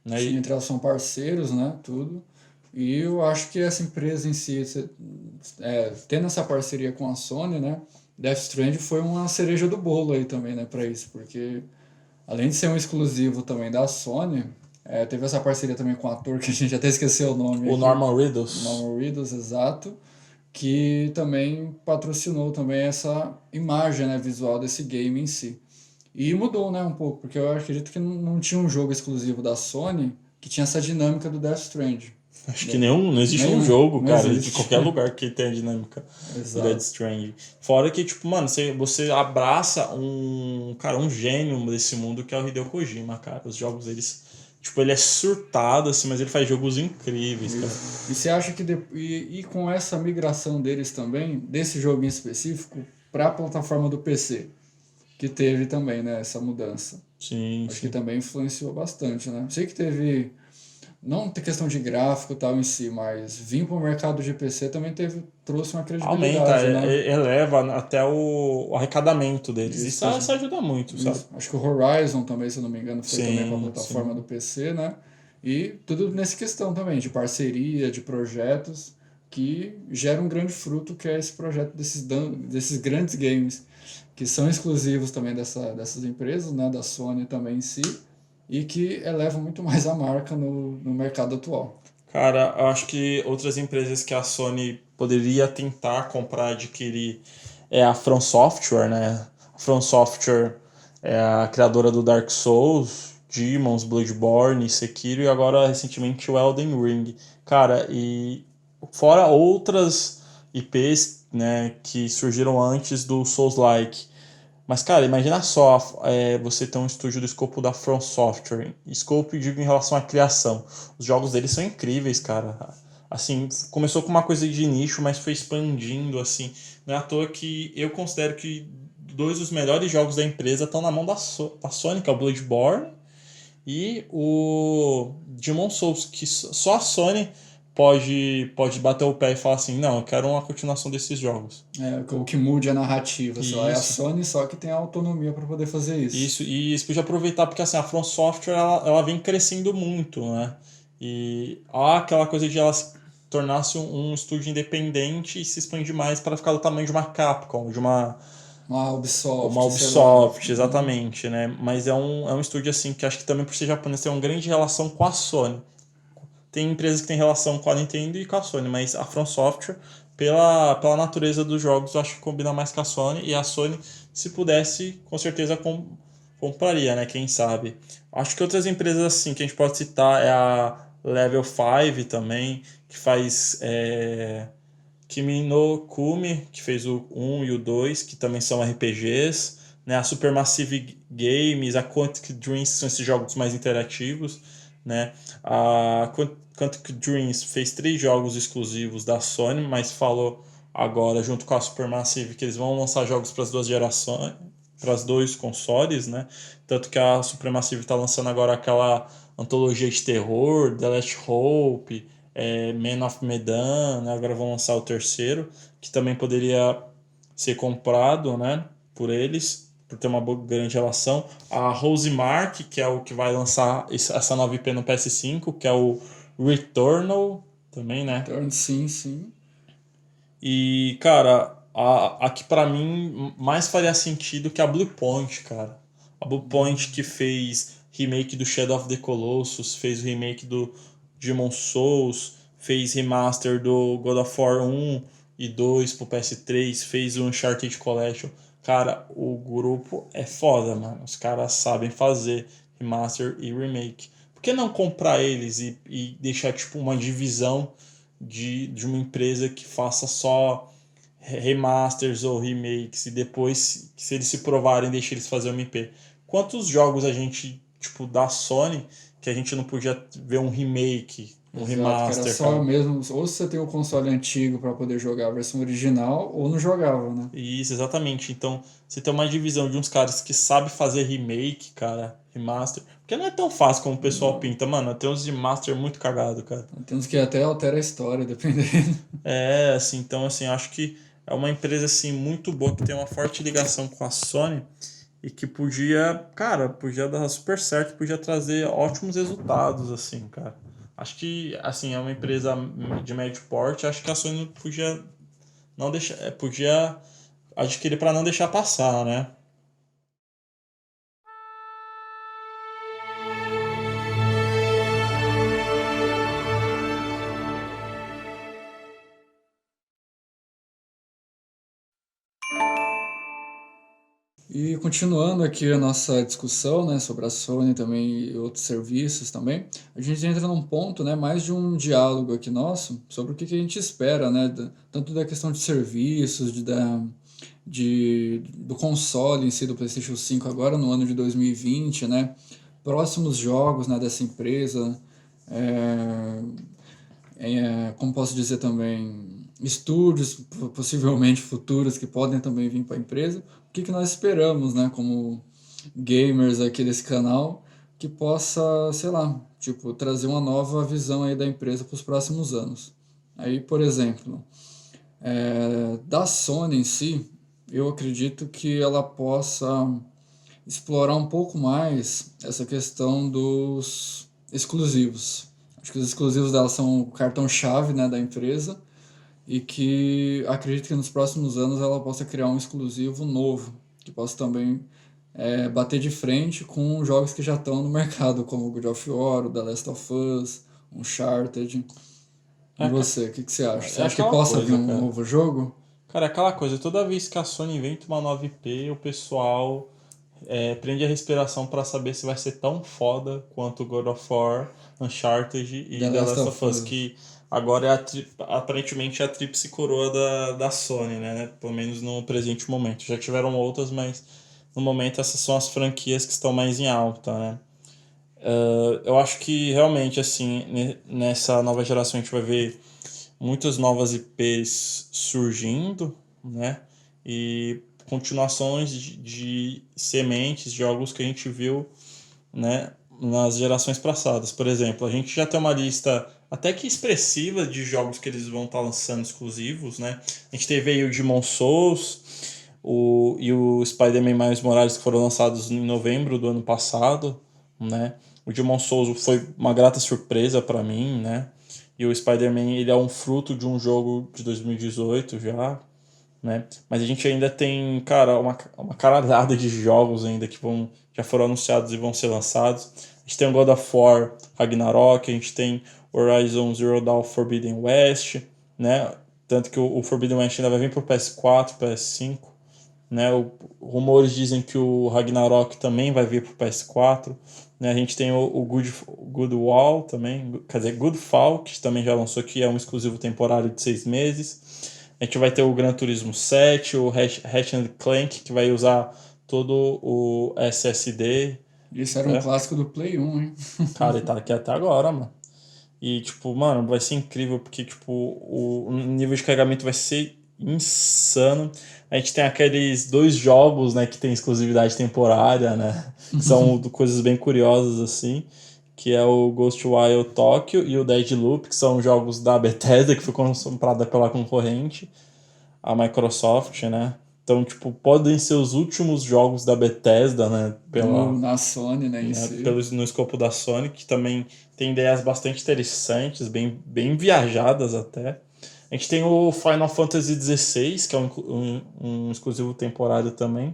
né, Sim, entre elas são parceiros, né? Tudo. E eu acho que essa empresa em si, tendo essa parceria com a Sony, né? Death Stranding foi uma cereja do bolo aí também, né? Pra isso, porque além de ser um exclusivo também da Sony, teve essa parceria também com o ator, que a gente até esqueceu o nome. o aqui. Norman Reedus. Norman Reedus, exato, que também patrocinou também essa imagem, né, visual desse game em si. E mudou, né, um pouco, porque eu acredito que não tinha um jogo exclusivo da Sony que tinha essa dinâmica do Death Stranding. Acho que não existe um Nenhum, jogo, não cara, de existe. qualquer lugar que tenha a dinâmica do Exato. Death Stranding. Fora que, tipo, mano, você abraça um gênio desse mundo que é o Hideo Kojima, cara. Os jogos deles, tipo, ele é surtado, assim, mas ele faz jogos incríveis, cara. E você acha que e com essa migração deles também, desse jogo em específico, para a plataforma do PC, que teve também, né, essa mudança? Sim, Acho que também influenciou bastante, né? Sei que teve, não tem questão de gráfico e tal em si, mas vir para o mercado de PC também trouxe uma credibilidade, aumenta, né? eleva até o arrecadamento deles. Isso ajuda muito, sabe? Isso. Acho que o Horizon também, se eu não me engano, foi Sim, também para a plataforma do PC, né? E tudo nessa questão também, de parceria, de projetos, que gera um grande fruto, que é esse projeto desses grandes games, que são exclusivos também dessas empresas, né? Da Sony também em si, e que elevam muito mais a marca no mercado atual. Cara, eu acho que outras empresas que a Sony poderia tentar comprar, adquirir, é a From Software, né? A From Software é a criadora do Dark Souls, Demons, Bloodborne, Sekiro e agora recentemente o Elden Ring. Cara, e fora outras IPs, né, que surgiram antes do Souls-like. Mas, cara, imagina só você ter um estúdio do escopo da From Software. Escopo, digo, em relação à criação. Os jogos deles são incríveis, cara. Assim, começou com uma coisa de nicho, mas foi expandindo, assim. Não é à toa que eu considero que 2 dos melhores jogos da empresa estão na mão da Sony, que é o Bloodborne, e o Demon Souls, que só a Sony pode bater o pé e falar assim, não, eu quero uma continuação desses jogos. O que mude a narrativa, sei lá, é a Isso. Sony só que tem a autonomia para poder fazer isso. Isso, e isso podia aproveitar, porque assim, a From Software ela vem crescendo muito, né? E há aquela coisa de ela tornar-se um estúdio independente e se expandir mais para ficar do tamanho de uma Capcom, de uma Ubisoft. uma Ubisoft, exatamente, né? Mas é um estúdio assim que acho que também por ser japonês tem uma grande relação com a Sony. Tem empresas que têm relação com a Nintendo e com a Sony, mas a From Software, pela natureza dos jogos, eu acho que combina mais com a Sony. E a Sony, se pudesse, com certeza compraria, né? Quem sabe. Acho que outras empresas assim que a gente pode citar é a Level 5 também, que faz Kimi no Kumi, que fez o 1 e o 2, que também são RPGs. Né? A Supermassive Games, a Quantic Dreams, são esses jogos mais interativos. Né? A Quantic Dreams fez 3 jogos exclusivos da Sony, mas falou agora, junto com a Supermassive, que eles vão lançar jogos para as 2 gerações, para os 2 consoles, né? Tanto que a Supermassive está lançando agora aquela antologia de terror, The Last Hope, Man of Medan, né? Agora vão lançar o 3º, que também poderia ser comprado, né? Por eles, por ter uma grande relação. A Rosemark, que é o que vai lançar essa nova IP no PS5, que é o Returnal também, né? Sim. E, cara, a que pra mim mais faria sentido que a Bluepoint, cara. A Bluepoint que fez remake do Shadow of the Colossus, fez o remake do Demon's Souls, fez remaster do God of War 1 e 2 pro PS3, fez o Uncharted Collection. Cara, o grupo é foda, mano. Os caras sabem fazer remaster e remake. Por que não comprar eles e deixar tipo uma divisão de uma empresa que faça só remasters ou remakes e depois, se eles se provarem, deixa eles fazer uma IP? Quantos jogos a gente, tipo, da Sony, que a gente não podia ver um remake, um Exato, remaster, que era só cara? mesmo, ou você tem o console antigo para poder jogar a versão original, ou não jogava, né? Isso, exatamente. Então, você tem uma divisão de uns caras que sabem fazer remake, cara, remaster. Porque não é tão fácil como o pessoal pinta, mano. Tem uns remaster muito cagado, cara. Temos que até altera a história, dependendo. É, assim, então, assim, acho que é uma empresa, assim, muito boa, que tem uma forte ligação com a Sony e que podia, cara, podia dar super certo, podia trazer ótimos resultados, assim, cara. Acho que, assim, é uma empresa de médio porte, acho que a Sony podia não deixar, podia adquirir para não deixar passar, né? E continuando aqui a nossa discussão, né, sobre a Sony também e outros serviços também, a gente entra num ponto, né, mais de um diálogo aqui nosso sobre o que a gente espera, né, tanto da questão de serviços, do console em si, do PlayStation 5 agora no ano de 2020, né, próximos jogos, né, dessa empresa, é, como posso dizer também, estúdios possivelmente futuros que podem também vir para a empresa. O que nós esperamos, né, como gamers aqui desse canal, que possa, sei lá, tipo, trazer uma nova visão aí da empresa para os próximos anos. Aí, por exemplo, da Sony em si, eu acredito que ela possa explorar um pouco mais essa questão dos exclusivos. Acho que os exclusivos dela são o cartão-chave, né, da empresa, e que acredito que nos próximos anos ela possa criar um exclusivo novo, que possa também bater de frente com jogos que já estão no mercado, como o God of War, o The Last of Us, Uncharted. E você, o que você acha? Você acha que aquela possa vir coisa, um cara. novo jogo? Cara, é aquela coisa, toda vez que a Sony inventa uma nova IP, o pessoal prende a respiração pra saber se vai ser tão foda quanto God of War, Uncharted e The Last of Us, que agora é aparentemente a tríplice coroa da Sony, né? Pelo menos no presente momento. Já tiveram outras, mas no momento essas são as franquias que estão mais em alta, né? Eu acho que realmente, assim, nessa nova geração a gente vai ver muitas novas IPs surgindo, né? E continuações de sementes, jogos que a gente viu, né, nas gerações passadas. Por exemplo, a gente já tem uma lista até que expressiva de jogos que eles vão estar lançando exclusivos, né? A gente teve aí o Demon's Souls e o Spider-Man Miles Morales, que foram lançados em novembro do ano passado, né? O Demon's Souls foi uma grata surpresa para mim, né? E o Spider-Man, ele é um fruto de um jogo de 2018 já, né? Mas a gente ainda tem, cara, uma caralhada de jogos ainda que já foram anunciados e vão ser lançados. A gente tem o God of War Ragnarok, a gente tem Horizon Zero Dawn Forbidden West, né? Tanto que o Forbidden West ainda vai vir pro PS4, PS5, né? Rumores dizem que o Ragnarok também vai vir pro PS4, né? A gente tem o Godfall também, quer dizer, Godfall, que também já lançou, que é um exclusivo temporário de 6 meses. A gente vai ter o Gran Turismo 7, o Ratchet Clank, que vai usar todo o SSD. Isso era um clássico do Play 1, hein? Cara, ele tá aqui até agora, mano. E, tipo, mano, vai ser incrível, porque, tipo, o nível de carregamento vai ser insano. A gente tem aqueles 2 jogos, né, que tem exclusividade temporária, né? Que são coisas bem curiosas, assim. Que é o Ghostwire Tokyo e o Deadloop, que são jogos da Bethesda, que foi comprada pela concorrente, a Microsoft, né? Então, tipo, podem ser os últimos jogos da Bethesda, né? Na Sony, né, em si. No escopo da Sony, que também tem ideias bastante interessantes, bem viajadas até. A gente tem o Final Fantasy XVI, que é um exclusivo temporário também,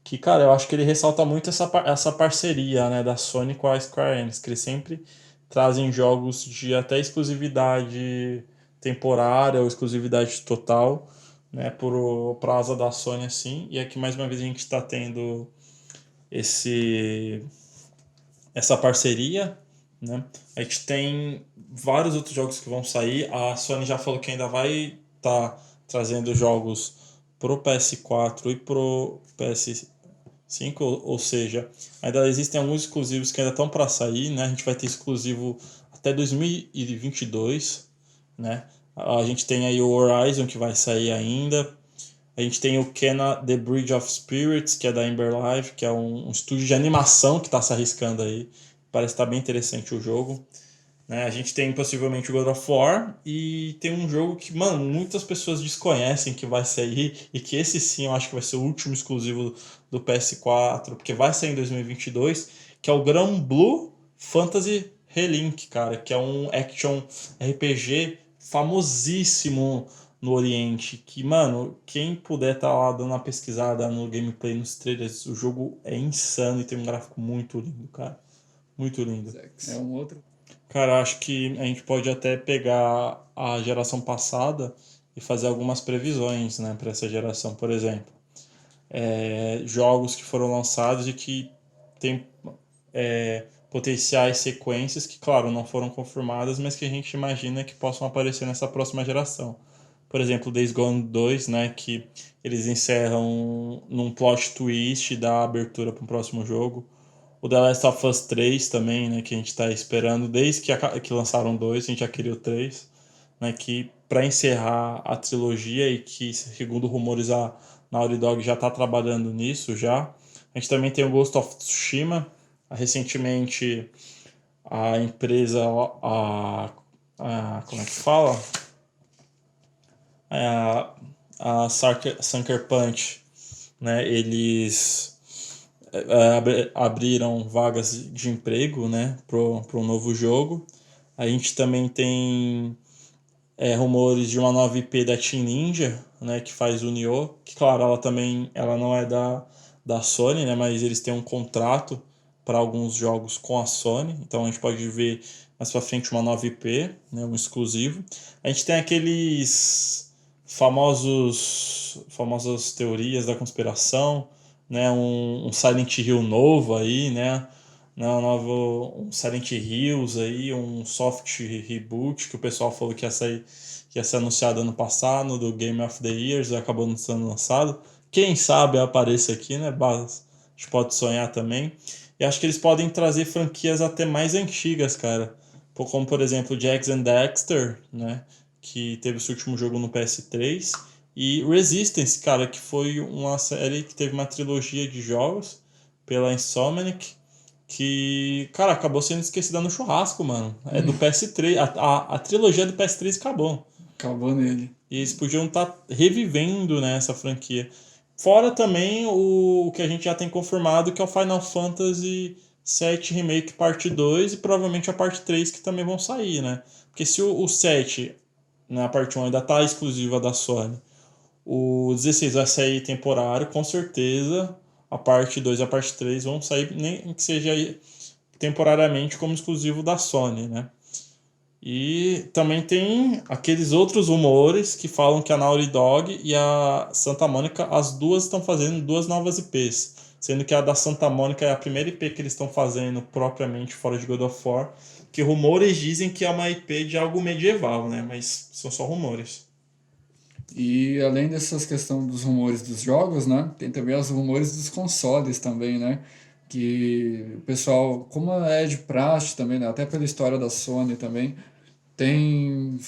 que, cara, eu acho que ele ressalta muito essa parceria, né, da Sony com a Square Enix, que eles sempre trazem jogos de até exclusividade temporária ou exclusividade total, né, pra asa da Sony, assim. E aqui, mais uma vez, a gente está tendo essa parceria, né? A gente tem vários outros jogos que vão sair. A Sony já falou que ainda vai estar trazendo jogos pro PS4 e pro PS5, ou seja, ainda existem alguns exclusivos que ainda estão para sair, né? A gente vai ter exclusivo até 2022, né? A gente tem aí o Horizon, que vai sair ainda. A gente tem o Kena The Bridge of Spirits, que é da Ember Live, que é um estúdio de animação que está se arriscando aí. Parece estar bem interessante o jogo, né? A gente tem possivelmente o God of War e tem um jogo que, mano, muitas pessoas desconhecem que vai sair, e que esse sim eu acho que vai ser o último exclusivo do PS4, porque vai sair em 2022, que é o Granblue Fantasy Relink, cara, que é um action RPG famosíssimo no Oriente, que, mano, quem puder tá lá dando uma pesquisada no gameplay, nos trailers, o jogo é insano e tem um gráfico muito lindo, cara. Muito lindo. É um outro. Cara, acho que a gente pode até pegar a geração passada e fazer algumas previsões, né, para essa geração. Por exemplo, jogos que foram lançados e que tem potenciais sequências que, claro, não foram confirmadas, mas que a gente imagina que possam aparecer nessa próxima geração. Por exemplo, Days Gone 2, né, que eles encerram num plot twist da abertura para o próximo jogo. O The Last of Us 3 também, né, que a gente está esperando desde que lançaram o 2, a gente já queria o 3, né, que para encerrar a trilogia e que, segundo rumores, a Naughty Dog já está trabalhando nisso já. A gente também tem o Ghost of Tsushima. Recentemente, a empresa, como é que fala? A Sucker Punch, né, eles abriram vagas de emprego, né, para um novo jogo. A gente também tem rumores de uma nova IP da Team Ninja, né, que faz o Nioh, que, claro, ela não é da Sony, né, mas eles têm um contrato para alguns jogos com a Sony, então a gente pode ver mais para frente uma nova IP, né, um exclusivo. A gente tem aqueles famosas teorias da conspiração, né, um Silent Hill novo aí, né, um Silent Hills aí, um soft reboot que o pessoal falou que ia ser anunciado ano passado, do Game of the Year, acabou não sendo lançado. Quem sabe apareça aqui, né, a gente pode sonhar também. E acho que eles podem trazer franquias até mais antigas, cara, como, por exemplo, Jax and Daxter, né, que teve seu último jogo no PS3, e Resistance, cara, que foi uma série que teve uma trilogia de jogos pela Insomniac, que, cara, acabou sendo esquecida no churrasco, mano. É do PS3, a trilogia do PS3 acabou. Acabou nele. E eles podiam estar revivendo, né, essa franquia. Fora também o que a gente já tem confirmado, que é o Final Fantasy VII Remake Parte 2 e provavelmente a Parte 3 que também vão sair, né? Porque se o 7, na parte 1, ainda tá exclusiva da Sony, o 16 vai sair temporário, com certeza a Parte 2 e a Parte 3 vão sair, nem que seja temporariamente como exclusivo da Sony, né? E também tem aqueles outros rumores que falam que a Naughty Dog e a Santa Mônica, as duas estão fazendo duas novas IPs, sendo que a da Santa Mônica é a primeira IP que eles estão fazendo propriamente fora de God of War, que rumores dizem que é uma IP de algo medieval, né? Mas são só rumores. E além dessas questões dos rumores dos jogos, né, tem também os rumores dos consoles também, né, que o pessoal, como é de praxe também, né, até pela história da Sony também, tem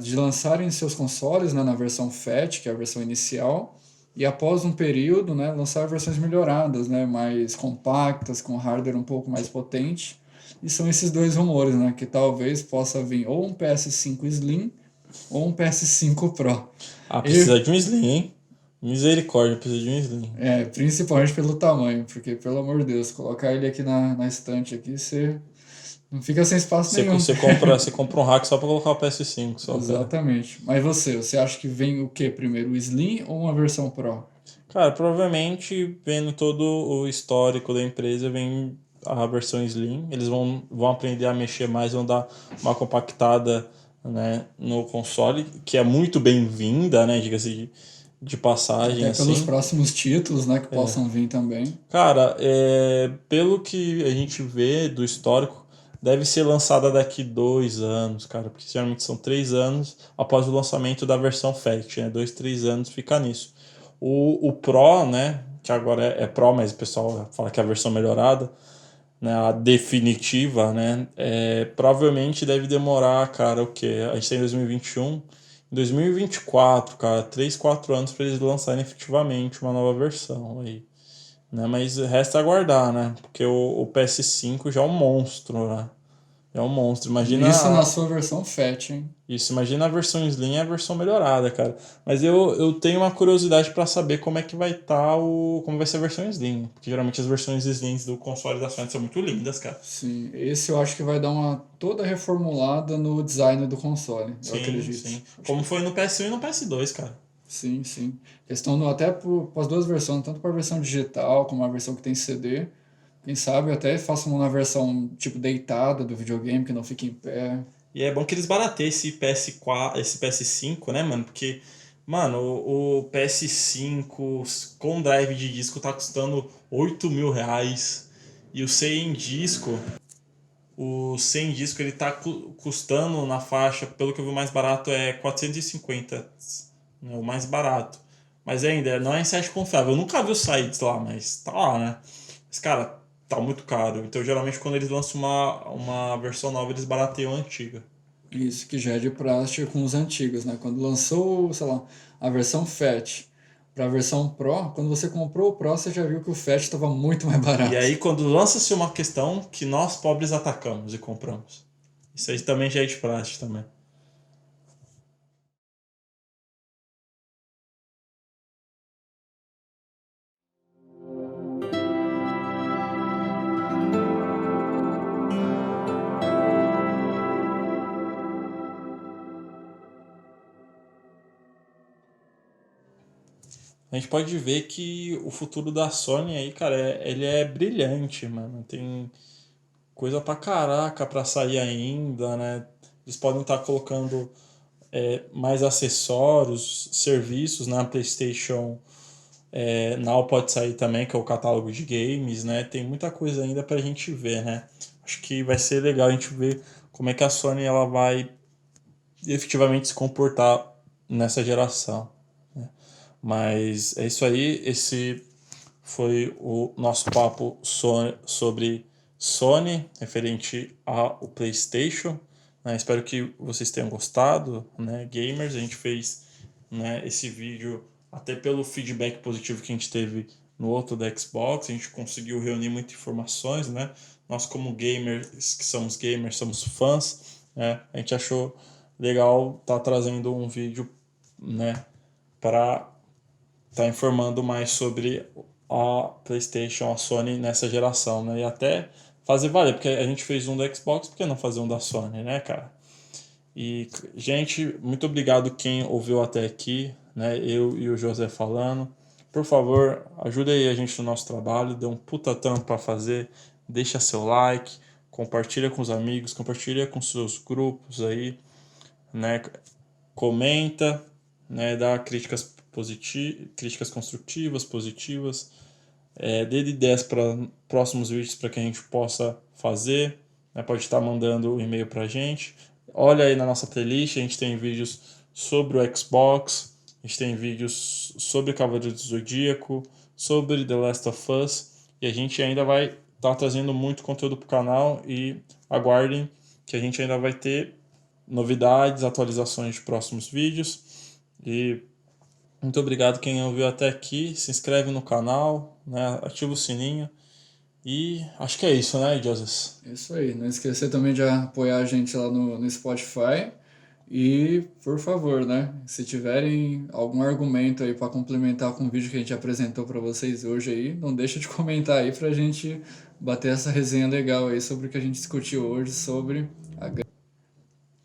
de lançarem seus consoles, né, na versão FAT, que é a versão inicial, e após um período, né, lançar versões melhoradas, né, mais compactas, com hardware um pouco mais potente. E são esses dois rumores, né, que talvez possa vir ou um PS5 Slim ou um PS5 Pro. Precisa de um Slim, hein? Misericórdia, precisa de um Slim. Principalmente pelo tamanho, porque, pelo amor de Deus, colocar ele aqui na estante aqui, você não fica sem espaço nenhum. Você compra um rack só pra colocar o PS5. Só, exatamente. Cara. Mas você acha que vem o que primeiro, o Slim ou uma versão Pro? Cara, provavelmente, vendo todo o histórico da empresa, vem a versão Slim. Eles vão aprender a mexer mais, vão dar uma compactada, né, no console, que é muito bem-vinda, né, diga-se de passagem. Até pelos assim. próximos títulos, né, que possam vir também. Cara, pelo que a gente vê do histórico, deve ser lançada daqui 2 anos, cara, porque geralmente são 3 anos após o lançamento da versão Fat, né? 2, 3 anos fica nisso. O Pro, né, que agora é Pro, mas o pessoal fala que é a versão melhorada, né, a definitiva, né, provavelmente deve demorar, cara, o quê? A gente tá em 2021, em 2024, cara, 3, 4 anos para eles lançarem efetivamente uma nova versão aí. Né? Mas resta aguardar, né? Porque o PS5 já é um monstro, né? É um monstro. Imagina Isso na sua versão Fat, hein? Isso, imagina a versão Slim e a versão melhorada, cara. Mas eu tenho uma curiosidade para saber como é que vai estar como vai ser a versão Slim. Porque geralmente as versões Slims do console da Sony são muito lindas, cara. Sim, esse eu acho que vai dar uma toda reformulada no design do console, eu acredito. Sim. Como foi no PS1 e no PS2, cara. Sim, sim. Questão até para as duas versões, tanto para a versão digital como a versão que tem CD. Quem sabe até façam uma versão tipo deitada do videogame, que não fique em pé. E é bom que eles barateiem esse PS5, né, mano? Porque, mano, o PS5 com drive de disco tá custando R$8.000. E o sem disco, ele tá custando na faixa, pelo que eu vi, o mais barato é 450, né, o mais barato. Mas ainda não é em site confiável. Eu nunca vi os sites lá, mas tá lá, né? Mas, cara, tá muito caro. Então, geralmente, quando eles lançam uma versão nova, eles barateiam a antiga. Isso, que já é de praxe com os antigos, né? Quando lançou, sei lá, a versão Fat para a versão Pro, quando você comprou o Pro, você já viu que o Fat estava muito mais barato. E aí, quando lança-se uma questão que nós, pobres, atacamos e compramos. Isso aí também já é de praxe também. A gente pode ver que o futuro da Sony aí, cara, ele é brilhante, mano. Tem coisa pra caraca pra sair ainda, né? Eles podem estar colocando mais acessórios, serviços na PlayStation Now pode sair também, que é o catálogo de games, né? Tem muita coisa ainda pra gente ver, né? Acho que vai ser legal a gente ver como é que a Sony ela vai efetivamente se comportar nessa geração. Mas é isso aí, esse foi o nosso papo sobre Sony, referente ao PlayStation. Né? Espero que vocês tenham gostado, né? Gamers, a gente fez, né, esse vídeo até pelo feedback positivo que a gente teve no outro da Xbox, a gente conseguiu reunir muitas informações, né? Nós como gamers, que somos gamers, somos fãs, né? A gente achou legal estar trazendo um vídeo, né, para tá informando mais sobre a PlayStation, a Sony nessa geração, né? E até fazer valer, porque a gente fez um da Xbox, por que não fazer um da Sony, né, cara? E, gente, muito obrigado quem ouviu até aqui, né? Eu e o José falando. Por favor, ajude aí a gente no nosso trabalho, dê um puta trampo para fazer, deixa seu like, compartilha com os amigos, compartilha com seus grupos aí, né? Comenta, né? Dá críticas construtivas, positivas, dê ideias para próximos vídeos para que a gente possa fazer, né? Pode estar mandando um e-mail para a gente. Olha aí na nossa playlist, a gente tem vídeos sobre o Xbox, a gente tem vídeos sobre Cavaleiro do Zodíaco, sobre The Last of Us, e a gente ainda vai estar trazendo muito conteúdo para o canal, e aguardem que a gente ainda vai ter novidades, atualizações de próximos vídeos. E muito obrigado quem ouviu até aqui. Se inscreve no canal, né? Ativa o sininho. E acho que é isso, né, Joseph? Isso aí. Não esquecer também de apoiar a gente lá no Spotify. E, por favor, né? Se tiverem algum argumento aí para complementar com o vídeo que a gente apresentou para vocês hoje aí, não deixa de comentar aí pra gente bater essa resenha legal aí sobre o que a gente discutiu hoje sobre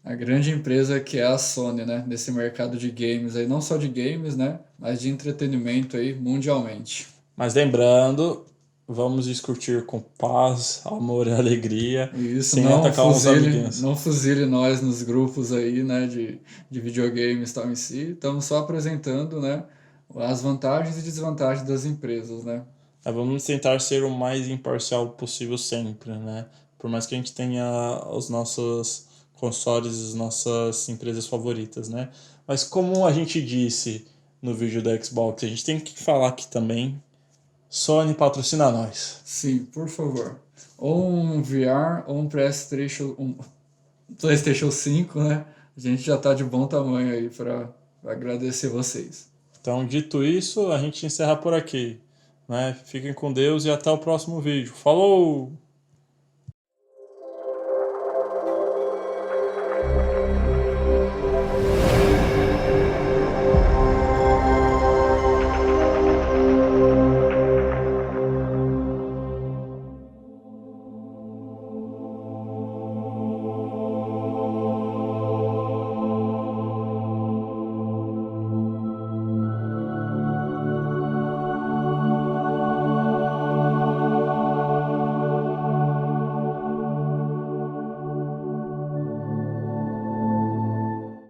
a grande empresa que é a Sony, né? Nesse mercado de games aí, não só de games, né? Mas de entretenimento aí mundialmente. Mas lembrando, vamos discutir com paz, amor e alegria, Isso, sem não atacar uns fuzile, amiguinhos. não fuzile nós nos grupos aí, né, de videogames e tal em si. Estamos só apresentando, né, as vantagens e desvantagens das empresas, né? Vamos tentar ser o mais imparcial possível sempre, né? Por mais que a gente tenha os nossos consoles, as nossas empresas favoritas, né? Mas como a gente disse no vídeo da Xbox, a gente tem que falar aqui também, Sony patrocina nós. Sim, por favor. Ou um VR ou um PlayStation 5, né? A gente já tá de bom tamanho aí para agradecer vocês. Então, dito isso, a gente encerra por aqui, né? Fiquem com Deus e até o próximo vídeo. Falou!